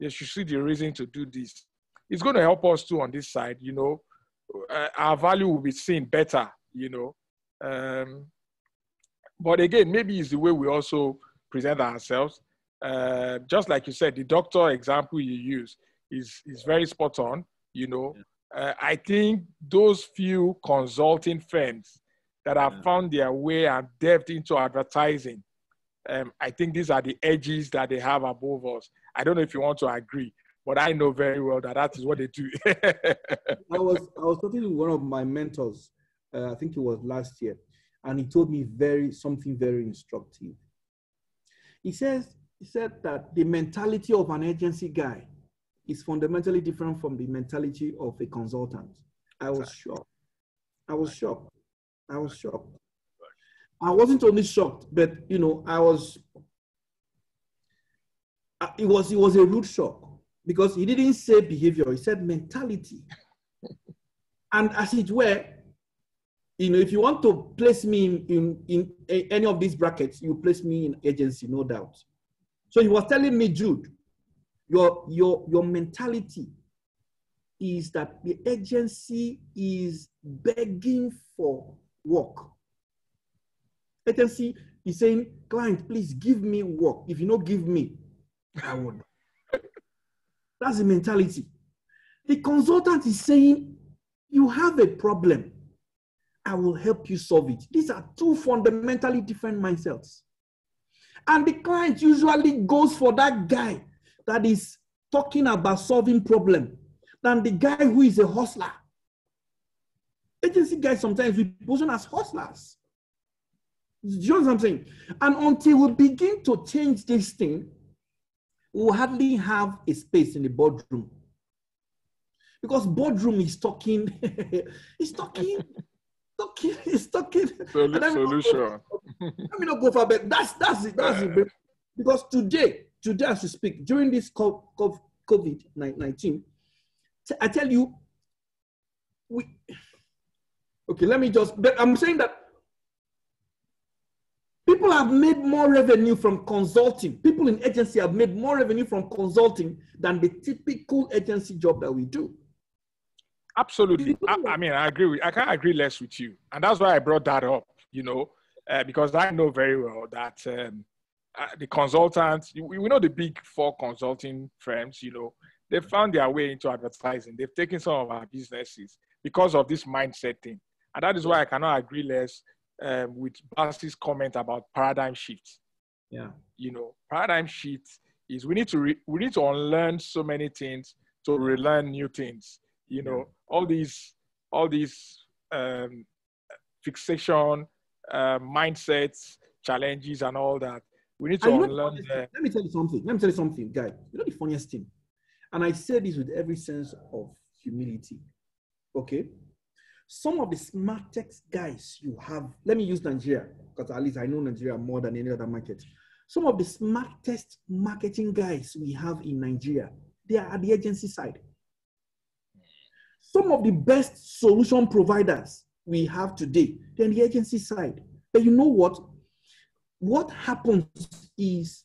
they should see the reason to do this. It's going to help us too on this side, you know. Our value will be seen better, you know. But again, maybe it's the way we also present ourselves. Just like you said, the doctor example you use is very spot on, you know. I think those few consulting firms that have found their way and delved into advertising, I think these are the edges that they have above us. I don't know if you want to agree, but I know very well that is what they do. I was talking to one of my mentors, I think it was last year, and he told me something very instructive. He said that the mentality of an agency guy is fundamentally different from the mentality of a consultant. I was shocked. I wasn't only shocked, but you know, it was a rude shock, because he didn't say behavior, he said mentality. And as it were, you know, if you want to place me in any of these brackets, you place me in agency, no doubt. So he was telling me, Jude, your mentality is that the agency is begging for work. Agency is saying, client, please give me work. If you don't give me, I won't. That's the mentality. The consultant is saying, you have a problem. I will help you solve it. These are two fundamentally different mindsets. And the client usually goes for that guy that is talking about solving problem than the guy who is a hustler. Agency guys sometimes we position as hustlers. Do you know what I'm saying? And until we begin to change this thing, we'll hardly have a space in the boardroom. Because boardroom is talking, it's talking. Solution. Let me not go far, but that's it. Because today as we speak, during this COVID-19, I tell you, but I'm saying that people have made more revenue from consulting. People in agency have made more revenue from consulting than the typical agency job that we do. Absolutely. I mean, I can't agree less with you. And that's why I brought that up, you know, because I know very well that the consultants, we know the big 4 consulting firms, you know, they found their way into advertising. They've taken some of our businesses because of this mindset thing. And that is why I cannot agree less with Babs's comment about paradigm shifts. Yeah. You know, paradigm shift is we need to unlearn so many things to relearn new things. You know, all these fixation, mindsets, challenges, and all that. We need to unlearn them. Let me tell you something, guy. You know the funniest thing, and I say this with every sense of humility. Okay, some of the smartest guys you have. Let me use Nigeria because at least I know Nigeria more than any other market. Some of the smartest marketing guys we have in Nigeria, they are at the agency side. Some of the best solution providers we have today, they're on the agency side. But you know what? What happens is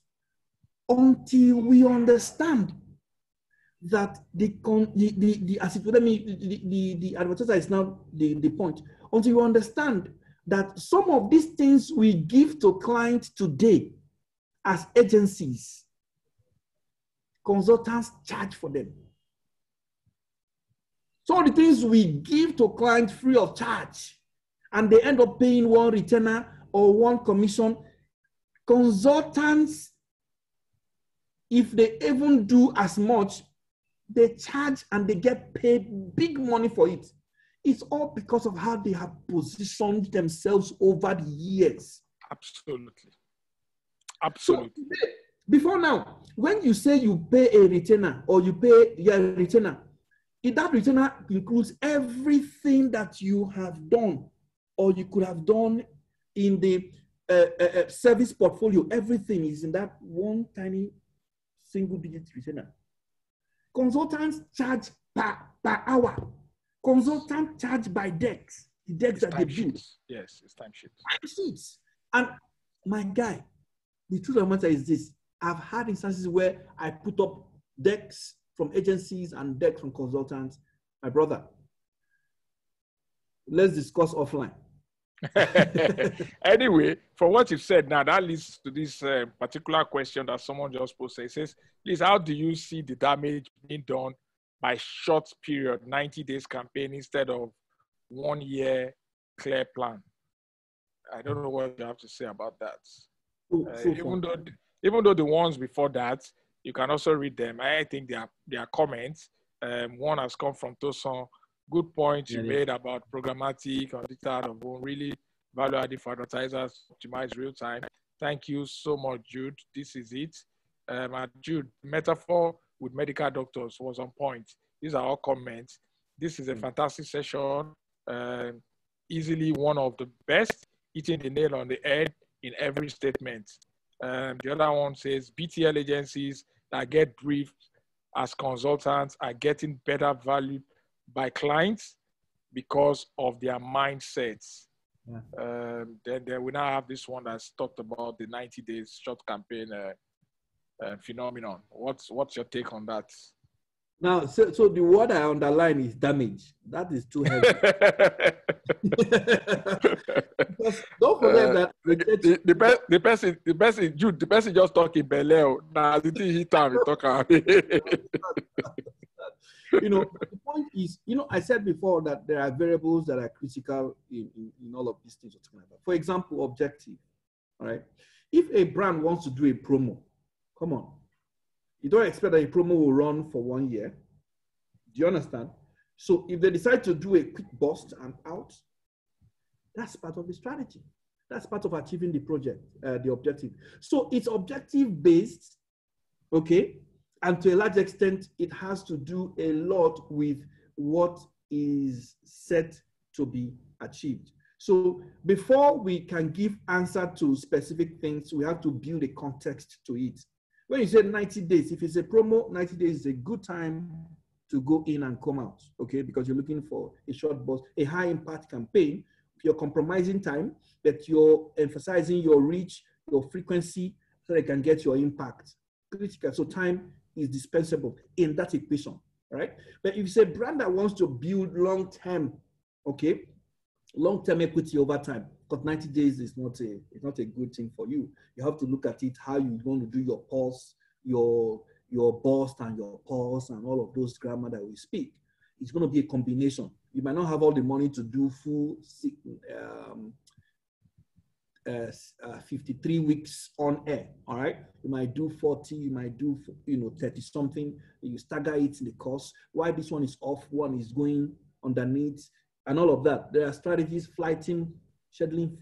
until we understand that the advertiser is now the point. Until you understand that some of these things we give to clients today as agencies, consultants charge for them. Some of the things we give to clients free of charge, and they end up paying one retainer or one commission. Consultants, if they even do as much, they charge and they get paid big money for it. It's all because of how they have positioned themselves over the years. Absolutely. Absolutely. So, before now, when you say you pay a retainer or you pay a retainer, if that retainer includes everything that you have done or you could have done in the service portfolio, everything is in that one tiny single-digit retainer. Consultants charge per hour. Consultants charge by decks. The decks that they build. Yes, it's time sheets. Time sheets. And my guy, the truth of the matter is this. I've had instances where I put up decks from agencies and decks from consultants. My brother, let's discuss offline. Anyway, from what you've said now, that leads to this particular question that someone just posted. It says, please, how do you see the damage being done by short period, 90 days campaign instead of 1 year clear plan? I don't know what you have to say about that. Even though the ones before that, you can also read them. I think they are comments. One has come from Toson. Good point you made about programmatic or digital out of home. Really value added for advertisers, optimize real time. Thank you so much, Jude. This is it. And Jude, metaphor with medical doctors was on point. These are all comments. This is a fantastic session. Easily one of the best, hitting the nail on the head in every statement. The other one says BTL agencies that get briefed as consultants are getting better value by clients because of their mindsets. Yeah. Then we now have this one that's talked about the 90 days short campaign phenomenon. What's your take on that? Now, so the word I underline is damage. That is too heavy. Because don't forget that the person Jude, the person just talking Beleo. Now the thing he time talk about. You know, the point is, you know, I said before that there are variables that are critical in all of these things. For example, objective. All right. If a brand wants to do a promo, come on. You don't expect that a promo will run for 1 year. Do you understand? So if they decide to do a quick burst and out, that's part of the strategy. That's part of achieving the project, the objective. So it's objective based, okay? And to a large extent, it has to do a lot with what is set to be achieved. So before we can give answer to specific things, we have to build a context to it. When you say 90 days, if it's a promo, 90 days is a good time to go in and come out, okay? Because you're looking for a short burst, a high impact campaign. You're compromising time, but you're emphasizing your reach, your frequency, so they can get your impact. Critical. So time is dispensable in that equation, right? But if it's a brand that wants to build long-term, okay, long-term equity over time, because 90 days is not a good thing for you. You have to look at it, how you want to do your pulse, your your bust and your pause and all of those grammar that we speak. It's going to be a combination. You might not have all the money to do full 53 weeks on air, all right? You might do 40, you might do, 30 something, you stagger it in the course. Why this one is off, one is going underneath, and all of that. There are strategies, flighting, scheduling,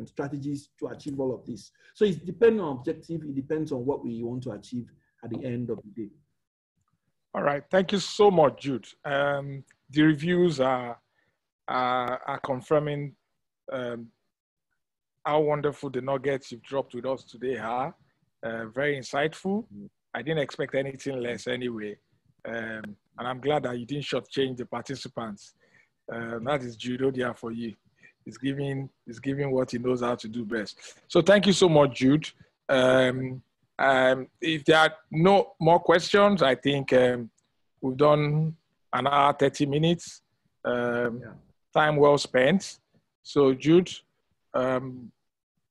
strategies to achieve all of this. So it's depending on objective, it depends on what we want to achieve at the end of the day. All right, thank you so much, Jude. The reviews are confirming how wonderful the nuggets you've dropped with us today are. Very insightful. I didn't expect anything less anyway. And I'm glad that you didn't shortchange the participants. That is Jude Odia for you. He's giving what he knows how to do best. So thank you so much, Jude. If there are no more questions, I think we've done an hour, 30 minutes. Time well spent. So Jude,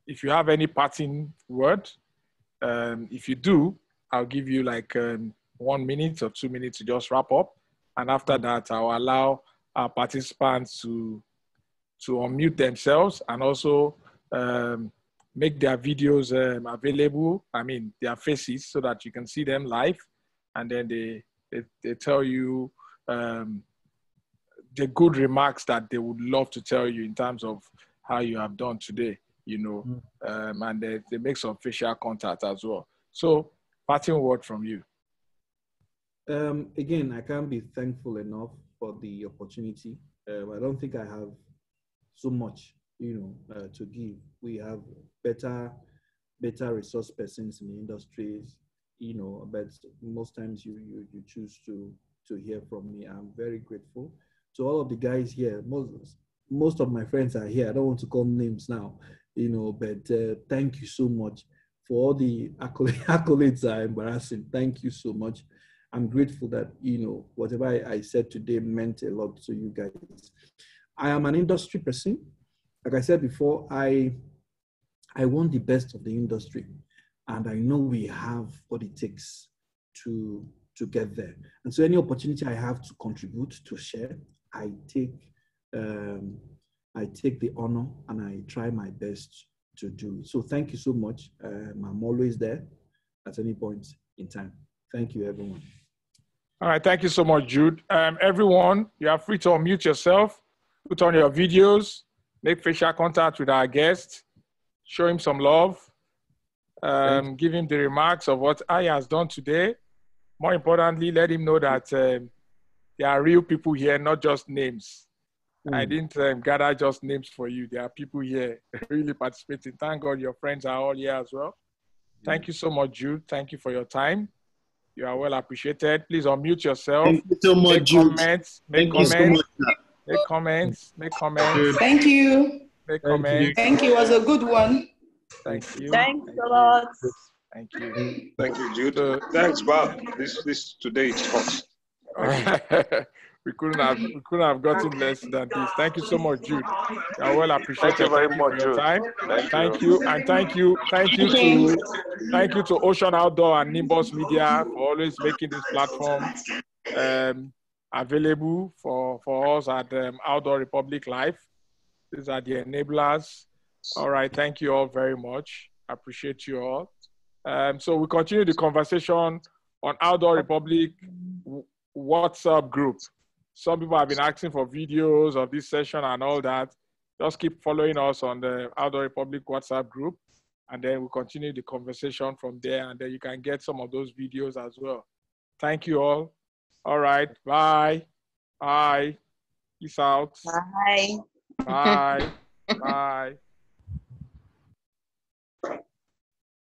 if you have any parting word, if you do, I'll give you like 1 minute or 2 minutes to just wrap up. And after that, I'll allow our participants to unmute themselves and also make their videos available, their faces, so that you can see them live. And then they tell you the good remarks that they would love to tell you in terms of how you have done today, and they make some facial contact as well. So, parting word from you. Again, I can't be thankful enough for the opportunity. I don't think I have so much, to give. We have better resource persons in the industries, but most times you choose to hear from me. I'm very grateful to all of the guys here. Most of my friends are here. I don't want to call names now, but thank you so much for all the accolades are embarrassing. Thank you so much. I'm grateful that, whatever I said today meant a lot to you guys. I am an industry person. Like I said before, I want the best of the industry, and I know we have what it takes to get there. And so any opportunity I have to contribute, to share, I take the honor and I try my best to do it. So thank you so much. I'm always there at any point in time. Thank you, everyone. All right, thank you so much, Jude. Everyone, you are free to unmute yourself, put on your videos, make facial contact with our guest, show him some love, give him the remarks of what I has done today. More importantly, let him know that there are real people here, not just names. I didn't gather just names for you. There are people here really participating. Thank God your friends are all here as well. Thank you so much, Jude. Thank you for your time. You are well appreciated. Please unmute yourself. Thank you so much, Jude. Make comments. Thank you. Make comments. Thank you. It was a good one. Thank you. Thanks a lot. Thank you. Thank you, Jude. Thanks, Bob. This today is hot. we couldn't have gotten less than this. Thank you so much, Jude. You are well appreciated. Thank you very much, for your Jude. time. Thank you, and thank you to Ocean Outdoor and Nimbus Media for always making this platform available for us at Outdoor Republic Live. These are the enablers. All right, thank you all very much. I appreciate you all. So we continue the conversation on Outdoor Republic WhatsApp group. Some people have been asking for videos of this session and all that. Just keep following us on the Outdoor Republic WhatsApp group, and then we'll continue the conversation from there, and then you can get some of those videos as well. Thank you all. All right, bye. Bye. Peace out. Bye. Bye. Bye.